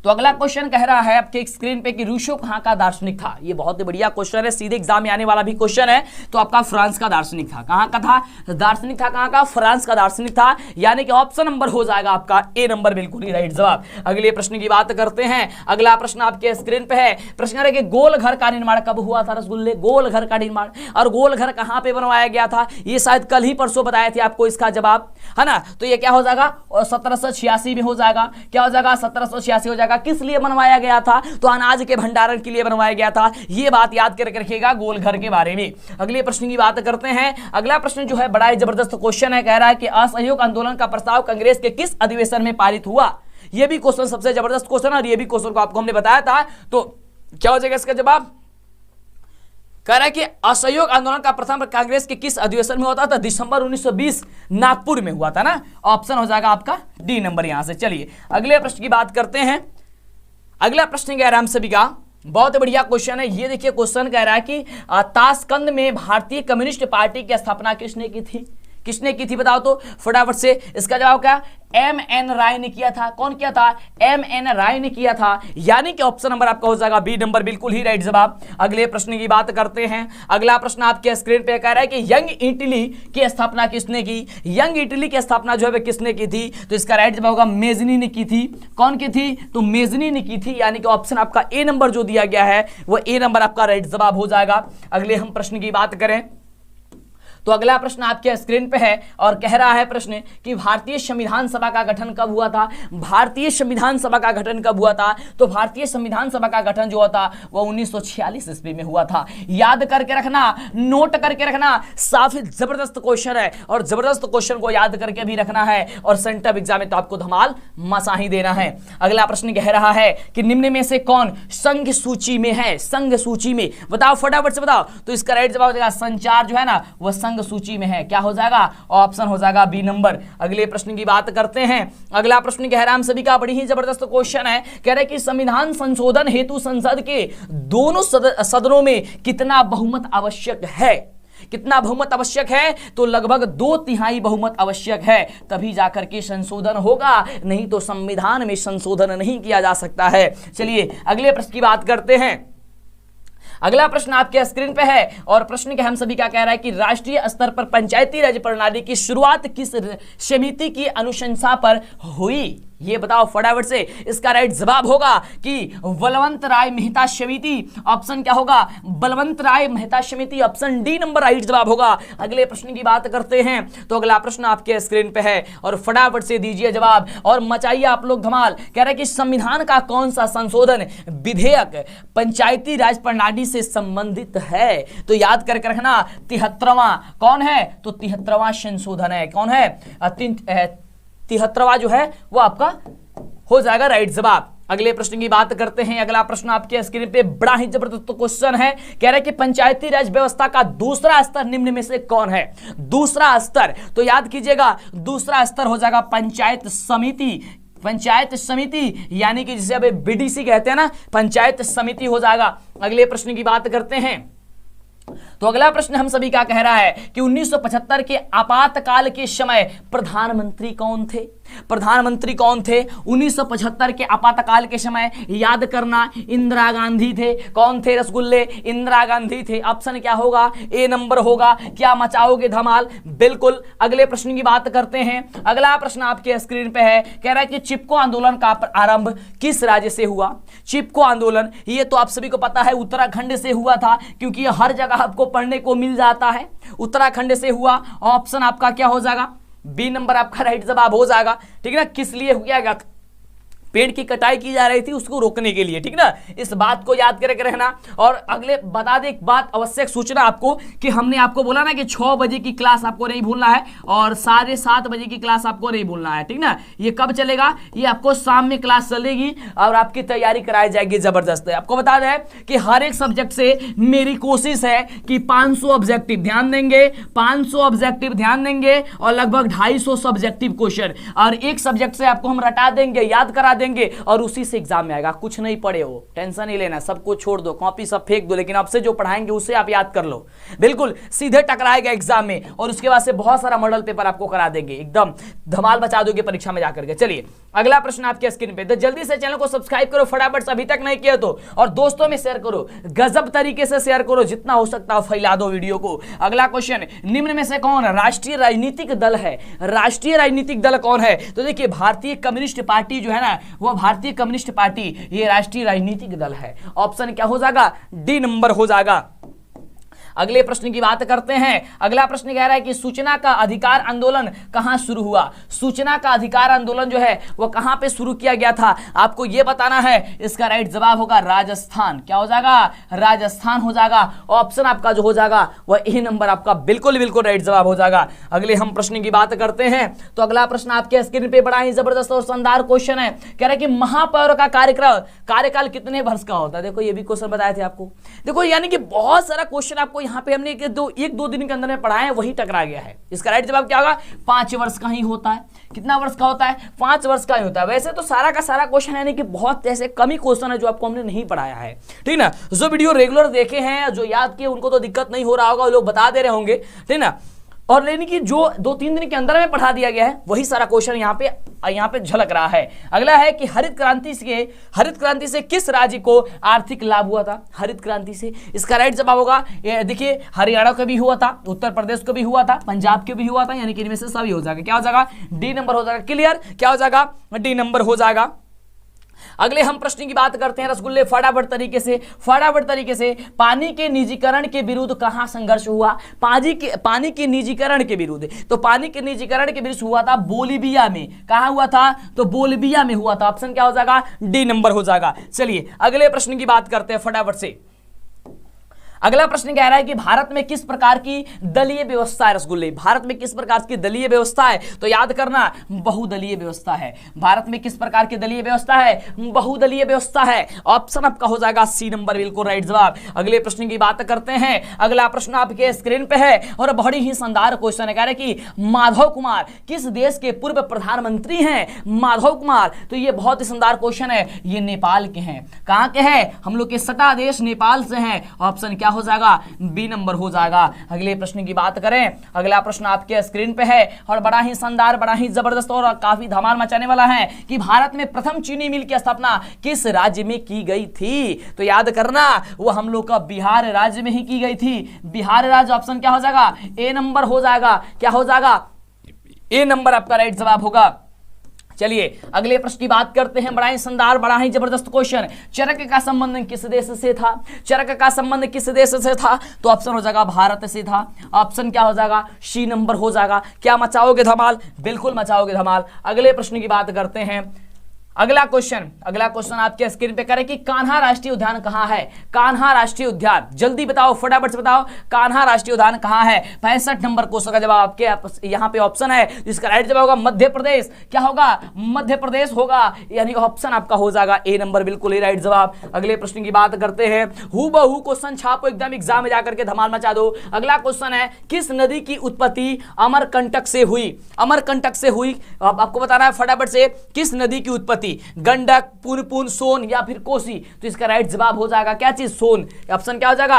तो अगला क्वेश्चन कह रहा है आपके स्क्रीन पे कि रूसो कहां का दार्शनिक था? ये बहुत ही बढ़िया क्वेश्चन है, सीधे एग्जाम में आने वाला भी क्वेश्चन है। तो आपका फ्रांस का दार्शनिक था। कहां का था? दार्शनिक था कहां का? फ्रांस का दार्शनिक था, यानी कि ऑप्शन नंबर हो जाएगा आपका ए नंबर, बिल्कुल ही राइट जवाब। अगले प्रश्न की बात करते हैं। अगला प्रश्न आपके स्क्रीन पे है, प्रश्न है कि गोल घर का निर्माण कब हुआ था? रसगुल्ले, गोल घर का निर्माण, और गोल घर कहां पे बनवाया गया था? ये शायद कल ही परसों बताए थे आपको इसका जवाब, है ना। तो ये क्या हो जाएगा? 1786 में हो जाएगा। क्या हो जाएगा? 1786 हो जाएगा। किस लिए बनवाया गया था? तो अनाज के भंडारण के लिए बनवाया गया था। ये बात याद करके रखिएगा गोल घर के बारे में। अगले प्रश्न की बात करते हैं। अगला प्रश्न जो है बड़ा ही जबरदस्त क्वेश्चन है, कह रहा है कि असहयोग आंदोलन का प्रस्ताव कांग्रेस के किस अधिवेशन में पारित हुआ? ये भी क्वेश्चन सबसे जबरदस्त क्वेश्चन है और ये भी क्वेश्चन को आपको हमने बताया था। तो क्या हो जाएगा इसका जवाब? कह रहा है कि असहयोग आंदोलन का प्रथम कांग्रेस के किस अधिवेशन में होता था? दिसंबर 1920 नागपुर में हुआ था ना। ऑप्शन हो जाएगा आपका डी नंबर यहां से। चलिए अगले प्रश्न की बात करते हैं। अगला प्रश्न कह रहा है हम सभी का, बहुत बढ़िया क्वेश्चन है। ये देखिए क्वेश्चन कह रहा है कि ताशकंद में भारतीय कम्युनिस्ट पार्टी की स्थापना किसने की थी? किसने की थी बताओ तो फटाफट से। इसका जवाब क्या? एम.एन. राय ने किया था। कौन किया था? एम.एन. राय ने किया था, यानी कि ऑप्शन नंबर आपका हो जाएगा बी नंबर, बिल्कुल ही राइट जवाब। अगले प्रश्न की बात करते हैं। अगला प्रश्न आपके स्क्रीन पे कह रहा है कि यंग इटली की स्थापना किसने की? यंग इटली की स्थापना जो है किसने की थी? तो इसका राइट जवाब होगा मेजनी ने की थी। कौन की थी? तो मेजनी ने की थी, यानी कि ऑप्शन आपका ए नंबर जो दिया गया है वो ए नंबर आपका राइट जवाब हो जाएगा। अगले हम प्रश्न की बात करें तो अगला प्रश्न आपके स्क्रीन पे है और कह रहा है प्रश्न कि भारतीय संविधान सभा का गठन कब हुआ था? भारतीय संविधान सभा का गठन कब हुआ था? तो भारतीय संविधान सभा का गठन जो हुआ था वो 1946 ईस्वी में हुआ था। याद करके रखना, नोट करके रखना, काफी जबरदस्त क्वेश्चन है और जबरदस्त क्वेश्चन को याद करके भी रखना है और सेंटर एग्जाम में तो आपको धमाल मसा ही देना है। अगला प्रश्न कह रहा है कि निम्न में से कौन संघ सूची में है? संघ सूची में बताओ, फटाफट से बताओ। तो इसका राइट जवाब हो जाएगा संचार जो है ना वो संघ सूची में है। क्या हो जाएगा? ऑप्शन हो जाएगा बी नंबर। अगले प्रश्न की बात करते हैं। अगला प्रश्न कह रहा है हम सभी का बड़ी ही जबरदस्त क्वेश्चन है, कह रहा है कि संविधान संशोधन हेतु संसद के दोनों सदनों में कितना बहुमत आवश्यक है? कितना बहुमत आवश्यक है? तो लगभग 2/3 बहुमत आवश्यक है, तभी जाकर के संशोधन होगा, नहीं तो संविधान में संशोधन नहीं किया जा सकता है। चलिए अगले प्रश्न की बात करते हैं। अगला प्रश्न आपके स्क्रीन पे है और प्रश्न के हम सभी का कह रहा है कि राष्ट्रीय स्तर पर पंचायती राज प्रणाली की शुरुआत किस समिति की अनुशंसा पर हुई? ये बताओ फटाफट से। इसका राइट जवाब होगा कि बलवंत राय मेहता समिति। ऑप्शन क्या होगा? बलवंत राय मेहता समिति, ऑप्शन डी नंबर राइट जवाब होगा। अगले प्रश्न की बात करते हैं तो अगला प्रश्न आपके स्क्रीन पे है और फटाफट से दीजिए जवाब और मचाइए आप लोग धमाल। कह रहे हैं कि संविधान का कौन सा संशोधन विधेयक पंचायती राज प्रणाली से संबंधित है? तो याद करके रखना 73वां कौन है? तो 73वां संशोधन है। कौन है? 73वां जो है वो आपका हो जाएगा राइट जवाब। अगले प्रश्न की बात करते हैं। अगला प्रश्न आपके स्क्रीन पे बड़ा ही जबरदस्त क्वेश्चन है, कह रहा है कि पंचायती राज व्यवस्था का दूसरा स्तर निम्न में से कौन है? दूसरा स्तर तो याद कीजिएगा, दूसरा स्तर हो जाएगा पंचायत समिति। पंचायत समिति यानी कि जिसे अब बीडीसी कहते हैं ना, पंचायत समिति हो जाएगा। अगले प्रश्न की बात करते हैं तो अगला प्रश्न हम सभी का कह रहा है कि 1975 के आपातकाल के समय प्रधानमंत्री कौन थे? प्रधानमंत्री कौन थे 1975 के आपातकाल के समय? याद करना, इंदिरा गांधी थे। कौन थे रसगुल्ले? इंदिरा गांधी थे। ऑप्शन क्या होगा? ए नंबर होगा। क्या मचाओगे धमाल? बिल्कुल। अगले प्रश्न की बात करते हैं। अगला प्रश्न आपके स्क्रीन पे है, कह रहा है कि चिपको आंदोलन का आरंभ किस राज्य से हुआ? चिपको आंदोलन ये तो आप सभी को पता है उत्तराखंड से हुआ था, क्योंकि ये हर जगह आपको पढ़ने को मिल जाता है। उत्तराखंड से हुआ। ऑप्शन आपका क्या हो जाएगा? बी नंबर आपका राइट जवाब हो जाएगा। ठीक है ना। किस लिए हुआ गया? पेड़ की कटाई की जा रही थी उसको रोकने के लिए, ठीक ना। इस बात को याद करके रहना। और अगले बता दे एक बात, आवश्यक सूचना आपको कि हमने आपको बोला ना कि 6 बजे की क्लास आपको नहीं भूलना है और 7:30 बजे की क्लास आपको नहीं भूलना है, ठीक ना। ये कब चलेगा, ये आपको शाम में क्लास चलेगी और आपकी तैयारी कराई जाएगी जबरदस्त है। आपको बता दें कि हर एक सब्जेक्ट से मेरी कोशिश है कि 500 ऑब्जेक्टिव ध्यान देंगे, 500 ऑब्जेक्टिव ध्यान देंगे और लगभग 250 सब्जेक्टिव क्वेश्चन, और एक सब्जेक्ट से आपको हम रटा देंगे, याद करा देंगे और उसी से एग्जाम में आएगा। कुछ नहीं पढ़े हो, टेंशन नहीं लेना, सब कुछ छोड़ दो, कॉपी सब फेंक दो, लेकिन आपसे जो पढ़ाएंगे उसे आप याद कर लो, बिल्कुल सीधे टकराएगा एग्जाम में। और उसके बाद से बहुत सारा मॉडल पेपर आपको करा देंगे, एकदम धमाल बचा दोगे परीक्षा में जाकर के। चलिए अगला प्रश्न आपके स्क्रीन पे, तो जल्दी से चैनल को सब्सक्राइब करो फटाफट से, अभी तक नहीं किया तो, और दोस्तों में शेयर करो, गजब तरीके से शेयर करो, जितना हो सकता है फैला दो वीडियो को। अगला क्वेश्चन, निम्न में से कौन राष्ट्रीय राजनीतिक दल है? राष्ट्रीय राजनीतिक दल कौन है? तो देखिए भारतीय कम्युनिस्ट पार्टी जो है ना, वो भारतीय कम्युनिस्ट पार्टी ये राष्ट्रीय राजनीतिक दल है। ऑप्शन क्या हो जाएगा, डी नंबर हो जाएगा। अगले प्रश्न की बात करते हैं। अगला प्रश्न कह रहा है कि सूचना का अधिकार आंदोलन कहां शुरू हुआ? सूचना का अधिकार आंदोलन जो है वो कहां पे शुरू किया गया था, आपको यह बताना है। इसका राइट जवाब होगा राजस्थान। क्या हो जाएगा, राजस्थान हो जाएगा। ऑप्शन आपका जो हो जाएगा वह ए नंबर आपका बिल्कुल बिल्कुल राइट जवाब हो जाएगा। अगले हम प्रश्न की बात करते हैं। तो अगला प्रश्न आपके स्क्रीन पे बड़ा ही जबरदस्त और शानदार क्वेश्चन है। कह रहा है कि महापौर का कार्यकाल कितने वर्ष का होता है? देखो ये भी क्वेश्चन बताए थे आपको। देखो यानी कि बहुत सारा क्वेश्चन आपको यहाँ पे हमने एक दो दिन के अंदर में पढ़ाए हैं, वही टकरा गया है। इसका राइट जवाब क्या होगा, 5 वर्ष का ही होता है। कितना वर्ष का होता है, 5 वर्ष का ही होता है। वैसे तो सारा का सारा क्वेश्चन यानी कि बहुत ऐसे कम ही क्वेश्चन है जो आपको हमने नहीं पढ़ाया है, ठीक ना। जो वीडियो रेगुलर देखे हैं, जो याद किए, उनको तो दिक्कत नहीं हो रहा होगा, लोग बता दे रहे होंगे, ठीक ना। और यानी कि जो 2-3 दिन के अंदर में पढ़ा दिया गया है वही सारा क्वेश्चन यहाँ पे झलक रहा है। अगला है कि हरित क्रांति से किस राज्य को आर्थिक लाभ हुआ था? हरित क्रांति से, इसका राइट जवाब होगा, देखिए हरियाणा का भी हुआ था, उत्तर प्रदेश को भी हुआ था, पंजाब के भी हुआ था, यानी कि इनमें से सभी हो जाएगा। क्या हो जाएगा, डी नंबर हो जाएगा। क्लियर, क्या हो जाएगा, डी नंबर हो जाएगा। अगले हम प्रश्न की बात करते हैं रसगुल्ले, फटाफट तरीके से पानी के निजीकरण के विरुद्ध कहां संघर्ष हुआ? पानी के निजीकरण के विरुद्ध, तो पानी के निजीकरण के विरुद्ध हुआ था बोलिविया में। कहां हुआ था, तो बोलिविया में हुआ था। ऑप्शन क्या हो जाएगा, डी नंबर हो जाएगा। चलिए अगले प्रश्न की बात करते हैं फटाफट से। अगला प्रश्न कह रहा है कि भारत में किस प्रकार की दलीय व्यवस्था है? रसगुल्ले, भारत में किस प्रकार की दलीय व्यवस्था है? तो याद करना, बहुदलीय व्यवस्था है। भारत में किस प्रकार की दलीय व्यवस्था है? बहुदलीय व्यवस्था है। ऑप्शन आपका हो जाएगा सी नंबर, बिल्कुल राइट जवाब। अगले प्रश्न की बात करते हैं। अगला प्रश्न आपके स्क्रीन पे है और बड़ी ही शानदार क्वेश्चन है। कह रहे कि माधव कुमार किस देश के पूर्व प्रधानमंत्री हैं? माधव कुमार, तो ये बहुत ही शानदार क्वेश्चन है। ये नेपाल के हैं। कहां के हैं? हम लोग के सटा देश नेपाल से हैं। ऑप्शन क्या हो जाएगा, बी नंबर हो जाएगा। अगले प्रश्न की बात करें। अगला प्रश्न आपके स्क्रीन पे है और बड़ा ही शानदार, बड़ा ही जबरदस्त और काफी धमाल मचाने वाला है कि भारत में प्रथम चीनी मिल की स्थापना किस राज्य में की गई थी? तो याद करना, वो हम लोग का बिहार राज्य में ही की गई थी। बिहार राज्य, ऑप्शन क्या हो जाएगा, ए नंबर हो जाएगा। क्या हो जाएगा, ए नंबर आपका राइट जवाब होगा। चलिए अगले प्रश्न की बात करते हैं। बड़ा ही शानदार, बड़ा ही जबरदस्त क्वेश्चन। चरक का संबंध किस देश से था? चरक का संबंध किस देश से था? तो ऑप्शन हो जाएगा भारत से था। ऑप्शन क्या हो जाएगा, सी नंबर हो जाएगा। क्या मचाओगे धमाल, बिल्कुल मचाओगे धमाल। अगले प्रश्न की बात करते हैं। अगला क्वेश्चन आपके स्क्रीन पे करे कि कान्हा राष्ट्रीय उद्यान कहां है? कान्हा राष्ट्रीय उद्यान, जल्दी बताओ, फटाफट से बताओ, कान्हा राष्ट्रीय उद्यान कहां है? 65 नंबर क्वेश्चन का जवाब आपके यहाँ पे ऑप्शन है। इसका राइट जवाब होगा मध्य प्रदेश। क्या होगा, मध्य प्रदेश होगा, यानी ऑप्शन आपका हो जाएगा ए नंबर, बिल्कुल ही राइट जवाब। अगले प्रश्न की बात करते हैं। हूबहू क्वेश्चन छापो, एकदम एग्जाम में जाकर के धमाल मचा दो। अगला क्वेश्चन है, किस नदी की उत्पत्ति अमरकंटक से हुई? अमरकंटक से हुई, आपको बताना है फटाफट से, किस नदी की उत्पत्ति? गंडक, पुनपुन, सोन या फिर कोसी? तो इसका राइट जवाब हो जाएगा क्या चीज, सोन। ऑप्शन क्या हो जाएगा,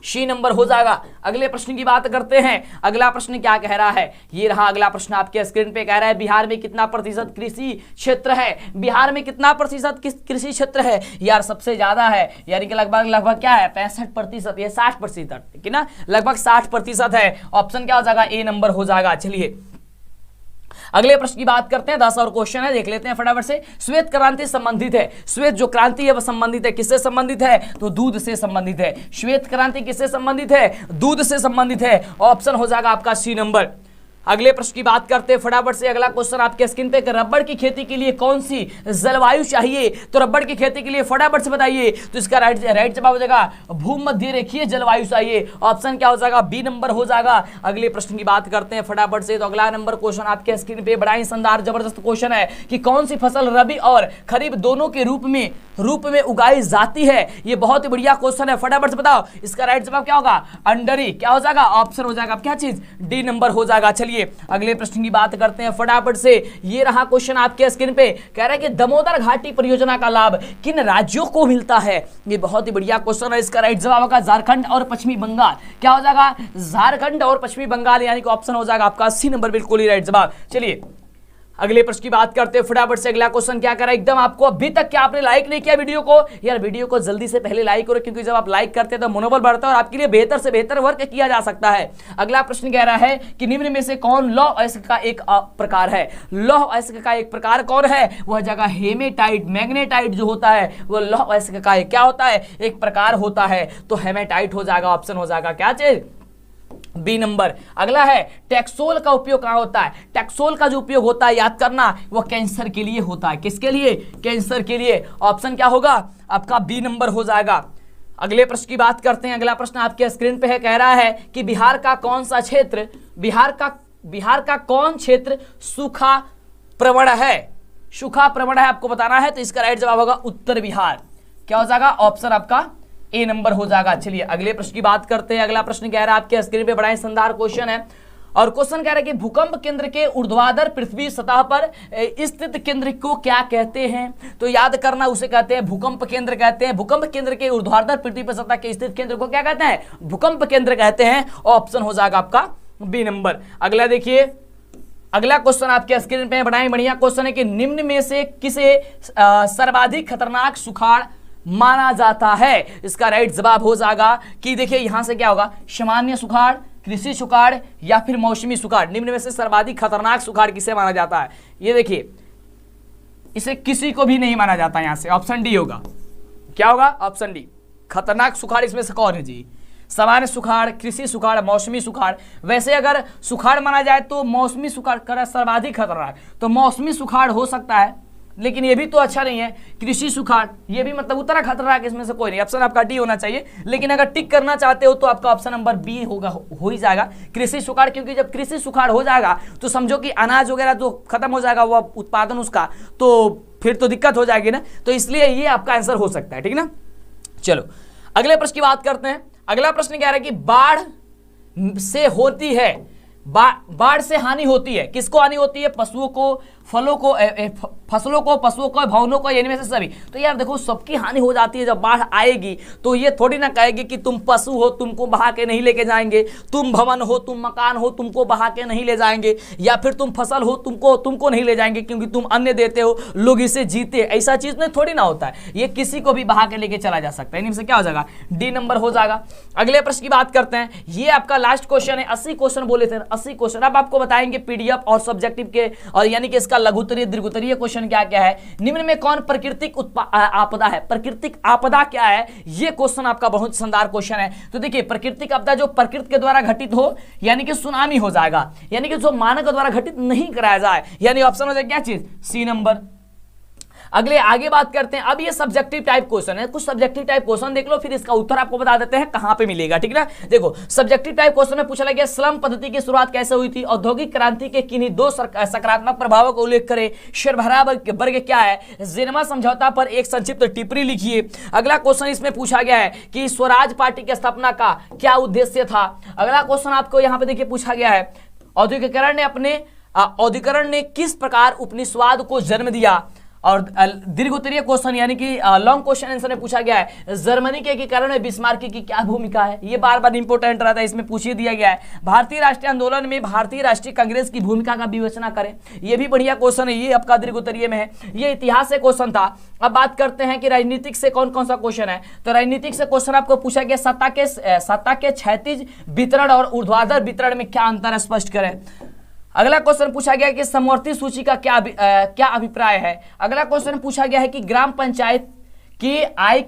सी नंबर हो जाएगा। अगले प्रश्न की बात करते हैं। अगला प्रश्न क्या कह रहा है, ये रहा अगला प्रश्न आपके स्क्रीन पे। कह रहा है बिहार में कितना प्रतिशत कृषि क्षेत्र है? बिहार में कितना प्रतिशत कृषि क्षेत्र है? यार सबसे ज्यादा है, यानी कि लगभग क्या है, 65%, ये 60%, ठीक है ना, लगभग 60% है। ऑप्शन क्या हो जाएगा, ए नंबर हो जाएगा। चलिए अगले प्रश्न की बात करते हैं। 10 और क्वेश्चन है, देख लेते हैं फटाफट से। श्वेत क्रांति संबंधित है, श्वेत जो क्रांति है वह संबंधित है, किससे संबंधित है? तो दूध से संबंधित है। श्वेत क्रांति किससे संबंधित है? दूध से संबंधित है। ऑप्शन हो जाएगा आपका सी नंबर। अगले प्रश्न की बात करते हैं फटाफट से। अगला क्वेश्चन आपके स्क्रीन पे, रबड़ की खेती के लिए कौन सी जलवायु चाहिए? तो रबड़ की खेती के लिए फटाफट से बताइए। तो इसका राइट जवाब हो जाएगा भूमध्य रेखीय जलवायु चाहिए। ऑप्शन क्या हो जाएगा? बी नंबर हो जाएगा। अगले प्रश्न की बात करते हैं फटाफट से। तो अगला नंबर क्वेश्चन आपके स्क्रीन पे बड़ा ही शानदार जबरदस्त क्वेश्चन है कि कौन सी फसल रबी और खरीफ दोनों के रूप में उगाई जाती है? ये बहुत ही बढ़िया क्वेश्चन है, फटाफट से बताओ। इसका राइट जवाब क्या होगा? अंडरी। क्या हो जाएगा? ऑप्शन हो जाएगा क्या चीज? डी नंबर हो जाएगा। चलिए अगले प्रश्न की बात करते हैं फटाफट से। ये रहा क्वेश्चन आपके स्क्रीन पे, कह रहा है कि दामोदर घाटी परियोजना का लाभ किन राज्यों को मिलता है? ये बहुत ही बढ़िया क्वेश्चन है। इसका राइट जवाब होगा झारखंड और पश्चिमी बंगाल। क्या हो जाएगा? झारखंड और पश्चिमी बंगाल, यानी कि ऑप्शन हो जाएगा आपका सी नंबर, बिल्कुल ही राइट जवाब। चलिए अगले प्रश्न की बात करते हैं फटाफट से। अगला क्वेश्चन क्या करा एकदम आपको, अभी तक क्या आपने लाइक नहीं किया वीडियो को? यार वीडियो को जल्दी से पहले लाइक करो, क्योंकि जब आप लाइक करते हैं तो मनोबल बढ़ता है और आपके लिए बेहतर से बेहतर वर्क किया जा सकता है। अगला प्रश्न कह रहा है कि निम्न में से कौन लौह अयस्क का एक प्रकार है? लौह अयस्क का एक प्रकार कौन है? वह जगह हेमेटाइट, मैग्नेटाइट जो होता है वो लौह अयस्क का क्या होता है? एक प्रकार होता है। तो हेमेटाइट हो जाएगा, ऑप्शन हो जाएगा क्या चीज? B number. अगला है टैक्सोल का उपयोग कहां होता है? टैक्सोल का जो उपयोग होता है याद करना, वो कैंसर के लिए होता है। किसके लिए? कैंसर के लिए। ऑप्शन क्या होगा आपका? बी नंबर हो जाएगा। अगले प्रश्न की बात करते हैं। अगला प्रश्न आपके स्क्रीन पे है, कह रहा है कि बिहार का कौन सा क्षेत्र, बिहार का कौन क्षेत्र सूखा प्रवण है? सूखा प्रवण है आपको बताना है। तो इसका राइट जवाब होगा उत्तर बिहार। क्या हो जाएगा? ऑप्शन आपका ए नंबर हो जाएगा। चलिए अगले प्रश्न की बात करते हैं। अगला प्रश्न कह रहा है आपके स्क्रीन पे, बड़ा ही शानदार क्वेश्चन है और क्वेश्चन कह रहा है कि भूकंप केंद्र के ऊर्ध्वाधर पृथ्वी सतह पर स्थित केंद्र को क्या कहते हैं? तो याद करना, उसे कहते हैं भूकंप केंद्र कहते हैं। भूकंप केंद्र के ऊर्ध्वाधर पृथ्वी पर सतह के स्थित केंद्र को क्या कहते हैं? भूकंप केंद्र कहते हैं। ऑप्शन हो जाएगा आपका बी नंबर। अगला देखिए, अगला क्वेश्चन आपके स्क्रीन पे बड़ा ही बढ़िया क्वेश्चन है कि निम्न में से किसे सर्वाधिक खतरनाक सुखाड़ माना जाता है? इसका राइट जवाब हो जाएगा कि देखिए यहां से क्या होगा, सामान्य सुखाड़, कृषि सुखाड़ या फिर मौसमी सुखाड़। निम्न में से सर्वाधिक खतरनाक सुखाड़ किसे माना जाता है? ये देखिए, इसे किसी को भी नहीं माना जाता। यहां से ऑप्शन डी होगा। क्या होगा? Option D. खतरनाक सुखाड़ इसमें से कौन है जी? सामान्य सुखाड़, कृषि सुखाड़, मौसमी सुखाड़। वैसे अगर सुखाड़ माना जाए तो मौसमी सुखाड़ कर सर्वाधिक खतरनाक, तो मौसमी सुखाड़ हो सकता है, लेकिन ये भी तो अच्छा नहीं है। कृषि सुखाड़, ये भी मतलब उतना खतरनाक इसमें से कोई नहीं। ऑप्शन आपका डी होना चाहिए, लेकिन अगर टिक करना चाहते हो तो आपका ऑप्शन नंबर बी होगा, हो ही जाएगा, कृषि सुखाड़। क्योंकि जब कृषि सुखाड़ हो जाएगा तो समझो कि अनाज वगैरह तो खत्म हो जाएगा, वो उत्पादन उसका, तो फिर तो दिक्कत हो जाएगी ना। तो इसलिए ये आपका आंसर हो सकता है, ठीक ना। चलो अगले प्रश्न की बात करते हैं। अगला प्रश्न क्या है कि बाढ़ से होती है, बाढ़ से हानि होती है, किसको हानि होती है? पशुओं को, फलों को, फसलों को, पशुओं को, भवनों को, यानी में से सभी। तो यार देखो, सबकी हानि हो जाती है जब बाढ़ आएगी। तो ये थोड़ी ना कहेगी कि तुम पशु हो, तुमको बहा के नहीं लेके जाएंगे, तुम भवन हो, तुम मकान हो, तुमको बहा के नहीं ले जाएंगे, या फिर तुम फसल हो, तुमको नहीं ले जाएंगे क्योंकि तुम अन्न देते हो, लोग इसे जीते। ऐसा चीज नहीं, थोड़ी ना होता है। ये किसी को भी बहा के लेके चला जा सकता है। इनमें से क्या हो जाएगा? डी नंबर हो जाएगा। अगले प्रश्न की बात करते हैं। ये आपका लास्ट क्वेश्चन है। 80 क्वेश्चन बोले थे, 80 क्वेश्चन। अब आपको बताएंगे पीडीएफ और सब्जेक्टिव के, और यानी कि इसका लघुत्तरीय, दीर्घोत्तरीय क्वेश्चन क्या क्या है। निम्न में कौन प्राकृतिक आपदा है? प्राकृतिक आपदा क्या है? ये क्वेश्चन आपका बहुत शानदार क्वेश्चन है। तो देखिए, प्राकृतिक आपदा जो प्रकृति के द्वारा घटित हो, यानी कि सुनामी हो जाएगा, यानी कि जो मानव के द्वारा घटित नहीं कराया जाए, यानी ऑप्शन हो जाएगा क्या चीज? C number. अगले आगे बात करते हैं। अब ये सब्जेक्टिव टाइप क्वेश्चन है, कुछ सब्जेक्टिव टाइप क्वेश्चन देख लो, फिर इसका उत्तर आपको बता देते हैं कहां पे मिलेगा, ठीक ना। देखो, सब्जेक्टिव टाइप क्वेश्चन में पूछा गया श्रम पद्धति की शुरुआत कैसे हुई थी? औद्योगिक क्रांति के किन्हीं दो सकारात्मक प्रभावों का उल्लेख करें। शेरभरा वर्ग क्या है? जेनेवा समझौता पर एक संक्षिप्त टिप्पणी लिखिए। अगला क्वेश्चन इसमें पूछा गया है कि स्वराज पार्टी की स्थापना का क्या उद्देश्य था? अगला क्वेश्चन आपको यहाँ पे देखिए पूछा गया है, औद्योगिकरण ने किस प्रकार उपनिवेशवाद को जन्म दिया? और दीर्घोत्तरीय क्वेश्चन, यानी कि लॉन्ग क्वेश्चन आंसर में पूछा गया है, जर्मनी के एकीकरण में बिस्मार्क की क्या भूमिका है? ये बार बार इंपोर्टेंट रहता है, इसमें पूछ ही दिया गया है। भारतीय राष्ट्रीय आंदोलन में भारतीय राष्ट्रीय कांग्रेस की भूमिका का विवेचना करें। ये भी बढ़िया क्वेश्चन है, ये आपका दीर्घोत्तरीय में है। ये इतिहास से क्वेश्चन था। अब बात करते हैं कि राजनीतिक से कौन कौन सा क्वेश्चन है। तो राजनीतिक से क्वेश्चन आपको पूछा गया, सत्ता के क्षैतिज वितरण और ऊर्ध्वाधर वितरण में क्या अंतर है, स्पष्ट करें। अगला क्वेश्चन पूछा गया कि समवर्ती सूची का क्या अभिप्राय है। अगला क्वेश्चन पूछा गया है कि ग्राम पंचायत की आय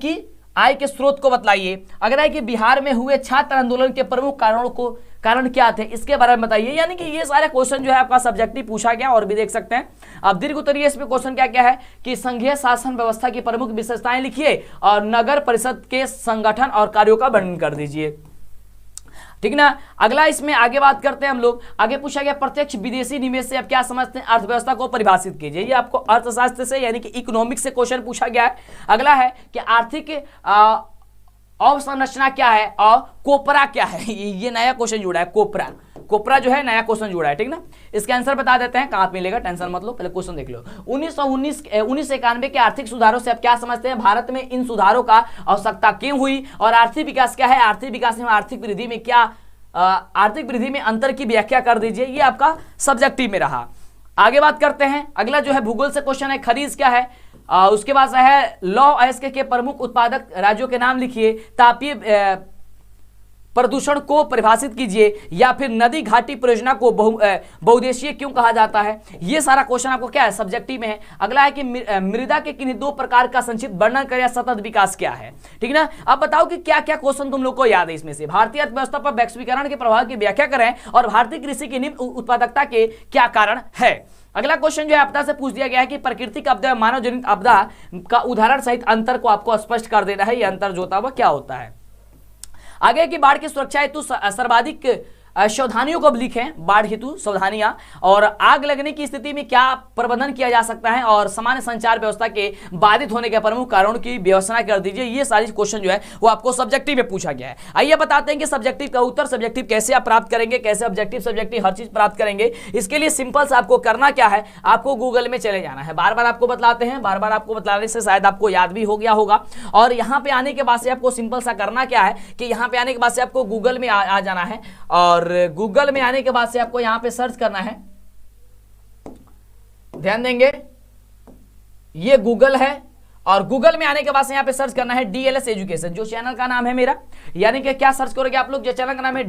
के स्रोत को बतलाइए। अगर है कि बिहार में हुए छात्र आंदोलन के प्रमुख कारणों को कारण क्या थे, इसके बारे में बताइए। यानी कि ये सारे क्वेश्चन जो है आपका सब्जेक्टिव पूछा गया और भी देख सकते हैं। अब दीर्घ उत्तरीय इसमें क्वेश्चन क्या क्या है कि संघीय शासन व्यवस्था की प्रमुख विशेषताएं लिखिए और नगर परिषद के संगठन और कार्यों का वर्णन कर दीजिए, ठीक ना। अगला इसमें आगे बात करते हैं हम लोग। आगे पूछा गया प्रत्यक्ष विदेशी निवेश से आप क्या समझते हैं, अर्थव्यवस्था को परिभाषित कीजिए। ये आपको अर्थशास्त्र से यानी कि इकोनॉमिक्स से क्वेश्चन पूछा गया है। अगला है कि आर्थिक अवसंरचना क्या है और कोपरा क्या है, ये नया क्वेश्चन जुड़ा है। कोपरा जो है नया क्वेश्चन जुड़ा है, ठीक ना। इसका आंसर बता देते हैं, कहां पे मिलेगा, टेंशन मत लो, पहले क्वेश्चन देख लो। 1991 के आर्थिक सुधारों से आप क्या समझते हैं, भारत में इन सुधारों का आवश्यकता क्यों हुई और आर्थिक विकास क्या है, आर्थिक विकास में आर्थिक वृद्धि में क्या आर्थिक वृद्धि में अंतर की व्याख्या कर दीजिए। ये आपका सब्जेक्टिव में रहा। आगे बात करते हैं। अगला जो है भूगोल से क्वेश्चन है, खरीज क्या है। उसके बाद है लौ अयस्क के प्रमुख उत्पादक राज्यों के नाम लिखिए, तापीय प्रदूषण को परिभाषित कीजिए, या फिर नदी घाटी परियोजना को बहुउद्देशीय क्यों कहा जाता है। ये सारा क्वेश्चन आपको क्या है, सब्जेक्टिव में है। अगला है कि मृदा के किन्हीं दो प्रकार का संक्षिप्त वर्णन करें, सतत विकास क्या है, ठीक ना। अब बताओ कि क्या क्या क्वेश्चन तुम लोग को याद है इसमें से। भारतीय अर्थव्यवस्था पर वैश्वीकरण के प्रभाव की व्याख्या करें और भारतीय कृषि की निम्न उत्पादकता के क्या कारण है। अगला क्वेश्चन जो है आपदा से पूछ दिया गया है कि प्राकृतिक आपदा मानव जनित आपदा का उदाहरण सहित अंतर को आपको स्पष्ट कर देना है। ये अंतर जो होता है वह क्या होता है। आगे की बाढ़ की सुरक्षा हेतु सर्वाधिक सावधानियों को लिखें, बाढ़ हेतु सावधानियां, और आग लगने की स्थिति में क्या प्रबंधन किया जा सकता है और सामान्य संचार व्यवस्था के बाधित होने के प्रमुख कारणों की व्यवस्था कर दीजिए। ये सारी क्वेश्चन जो है वो आपको सब्जेक्टिव में पूछा गया है। आइए बताते हैं कि सब्जेक्टिव का उत्तर, सब्जेक्टिव कैसे आप प्राप्त करेंगे, कैसे ऑब्जेक्टिव सब्जेक्टिव हर चीज प्राप्त करेंगे। इसके लिए सिंपल से आपको करना क्या है, आपको गूगल में चले जाना है। बार बार आपको बतलाते हैं, बार बार आपको बतलाने से शायद आपको याद भी हो गया होगा। और यहाँ पे आने के बाद से आपको सिंपल सा करना क्या है कि यहाँ पे आने के बाद से आपको गूगल में आ जाना है, और गूगल में आने के बाद से आपको यहां पे सर्च करना है। ध्यान देंगे, ये गूगल है, और गूगल में आने के बाद से यहां पे सर्च करना है डीएलएस एजुकेशन, जो चैनल का नाम है मेरा। यानी कि क्या सर्च करोगे आप लोग, जो चैनल का नाम है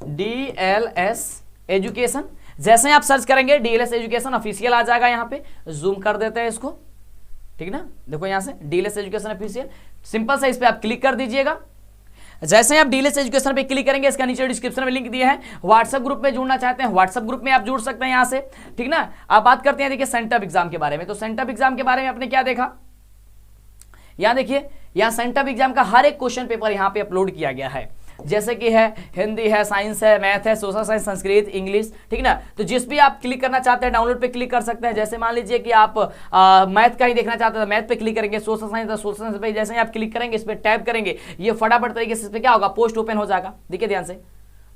डीएलएस एजुकेशन। जैसे ही आप सर्च करेंगे डीएलएस एजुकेशन ऑफिशियल आ जाएगा। यहां पे जूम कर देते हैं इसको, ठीक ना। देखो यहां से डीएलएस एजुकेशन ऑफिशियल, सिंपल से इस पे आप क्लिक कर दीजिएगा। जैसे ही आप डीएलएस एजुकेशन पे क्लिक करेंगे, इसका नीचे डिस्क्रिप्शन में लिंक दिया है। व्हाट्सएप ग्रुप में जुड़ना चाहते हैं, व्हाट्सएप ग्रुप में आप जुड़ सकते हैं यहां से, ठीक ना। आप बात करते हैं देखिए सेंटअप एग्जाम के बारे में। तो सेंटअप एग्जाम के बारे में आपने क्या देखा, यहां देखिए, यहां सेंटअप एग्जाम का हर एक क्वेश्चन पेपर यहां पे अपलोड किया गया है। जैसे कि है हिंदी है, साइंस है, मैथ है, सोशल साइंस, संस्कृत, इंग्लिश, ठीक ना। तो जिस भी आप क्लिक करना चाहते हैं डाउनलोड पे क्लिक कर सकते हैं। जैसे मान लीजिए कि आप मैथ का ही देखना चाहते हैं, मैथ पे क्लिक करेंगे, सोशल साइंस है, सोशल साइंस पे जैसे ही आप क्लिक करेंगे, इस पर टैप करेंगे, ये फटाफट तरीके से इस पर क्या होगा, पोस्ट ओपन हो जाएगा। देखिए ध्यान से,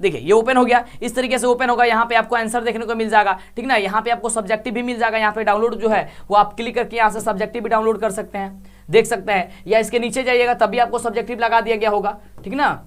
देखिए ये ओपन हो गया, इस तरीके से ओपन होगा। यहाँ पे आपको आंसर देखने को मिल जाएगा, ठीक ना। यहाँ पे आपको सब्जेक्टिव भी मिल जाएगा। यहाँ पे डाउनलोड जो है वो आप क्लिक करके यहाँ से सब्जेक्टिव भी डाउनलोड कर सकते हैं, देख सकते हैं। या इसके नीचे जाइएगा तब भी आपको सब्जेक्टिव लगा दिया गया होगा, ठीक ना।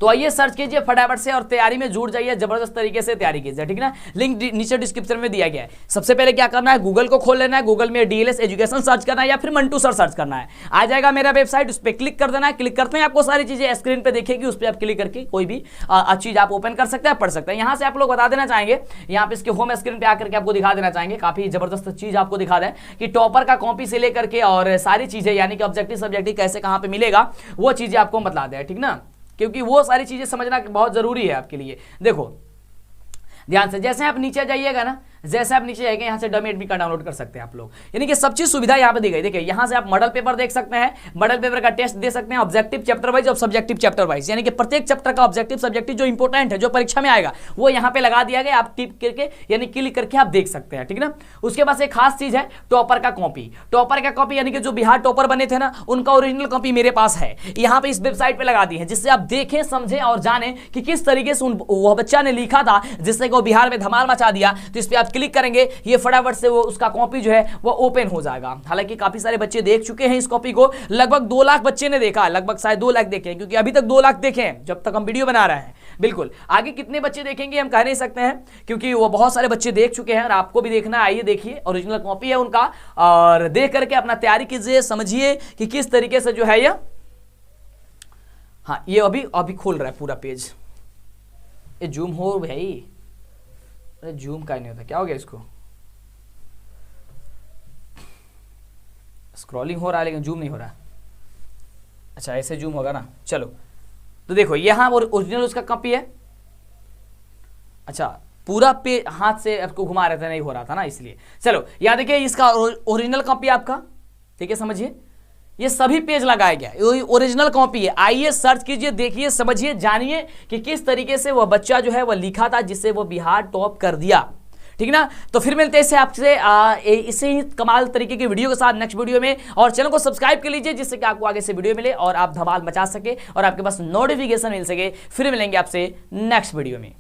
तो आइए सर्च कीजिए फटाफट से और तैयारी में जुड़ जाइए, जबरदस्त तरीके से तैयारी कीजिए, ठीक ना। लिंक नीचे डिस्क्रिप्शन में दिया गया है। सबसे पहले क्या करना है, गूगल को खोल लेना है, गूगल में डीएलएस एजुकेशन सर्च करना है या फिर मंटू सर सर्च करना है, आ जाएगा मेरा वेबसाइट, उस पर क्लिक कर देना है। क्लिक करते हैं आपको सारी चीजें स्क्रीन पे दिखेगी, उस पर आप क्लिक करके कोई भी चीज आप ओपन कर सकते हैं, पढ़ सकते हैं। यहाँ से आप लोग बता देना चाहेंगे, यहाँ पे इसके होम स्क्रीन पे आकर के आपको दिखा देना चाहेंगे, काफी जबरदस्त चीज आपको दिखा दें कि टॉपर का कॉपी से लेकर के और सारी चीजें, यानी कि ऑब्जेक्टिव सब्जेक्टिव कैसे कहाँ पे मिलेगा, वो चीजें आपको बता दें, ठीक ना। क्योंकि वो सारी चीजें समझना बहुत जरूरी है आपके लिए। देखो ध्यान से, जैसे आप नीचे जाइएगा ना, जैसे आप नीचे जाएंगे यहाँ से डमी एडमी का डाउनलोड कर सकते हैं आप लोग, यानी कि सब चीज सुविधा यहाँ पे दी गई। देखिए यहाँ से आप मॉडल पेपर देख सकते हैं, मॉडल पेपर का टेस्ट दे सकते हैं, ऑब्जेक्टिव चैप्टर वाइज और सब्जेक्टिव चैप्टर वाइज, यानी कि प्रत्येक चैप्टर का ऑब्जेक्टिव सब्जेक्टिव जो इंपॉर्टेंट है, जो परीक्षा में आएगा, वो यहाँ पे लगा दिया गया। आप टिप करके यानी क्लिक करके आप देख सकते हैं, ठीक ना। उसके बाद एक खास चीज है टॉपर का कॉपी। टॉपर का कॉपी यानी कि जो बिहार टॉपर बने थे ना, उनका ओरिजिनल कॉपी मेरे पास है, यहाँ पे इस वेबसाइट पे लगा दी है, जिससे आप देखें, समझें और जानें कि किस तरीके से वह बच्चा ने लिखा था, जिससे कि वो बिहार में धमाल मचा दिया। तो इस पर आप क्लिक करेंगे, ये फटाफट से वो उसका कॉपी जो है वो ओपन हो जाएगा। हालांकि काफी सारे बच्चे देख चुके हैं इस कॉपी को, लगभग 2 लाख बच्चे ने देखा, लगभग शायद 2 लाख देखे, क्योंकि अभी तक 2 लाख देखे हैं जब तक हम वीडियो बना रहे हैं। बिल्कुल आगे कितने बच्चे देखेंगे हम कह नहीं सकते हैं, क्योंकि वो बहुत सारे बच्चे देख चुके हैं और आपको भी देखना है। आइए देखिए, ओरिजिनल कॉपी है उनका, और देख करके अपना तैयारी कीजिए, समझिए कि किस तरीके से जो है ये, हाँ ये अभी खोल रहा है पूरा पेज। ये जूम हो भाई, अरे जूम का नहीं होता, क्या हो गया इसको, स्क्रॉलिंग हो रहा है लेकिन जूम नहीं हो रहा। अच्छा ऐसे जूम होगा ना, चलो तो देखो यहां ओरिजिनल उसका कॉपी है। अच्छा, पूरा पेज हाथ से आपको घुमा रहे थे, नहीं हो रहा था ना इसलिए। चलो यहां देखिए इसका ओरिजिनल कॉपी आपका, ठीक है, समझिए ये सभी पेज लगाया गया, ओरिजिनल कॉपी है। आइए सर्च कीजिए, देखिए, समझिए, जानिए कि किस तरीके से वह बच्चा जो है वह लिखा था जिससे वह बिहार टॉप कर दिया, ठीक ना। तो फिर मिलते हैं इससे आपसे इसे ही कमाल तरीके की वीडियो के साथ नेक्स्ट वीडियो में, और चैनल को सब्सक्राइब कर लीजिए जिससे कि आपको आगे से वीडियो मिले और आप धमाल मचा सके और आपके पास नोटिफिकेशन मिल सके। फिर मिलेंगे आपसे नेक्स्ट वीडियो में।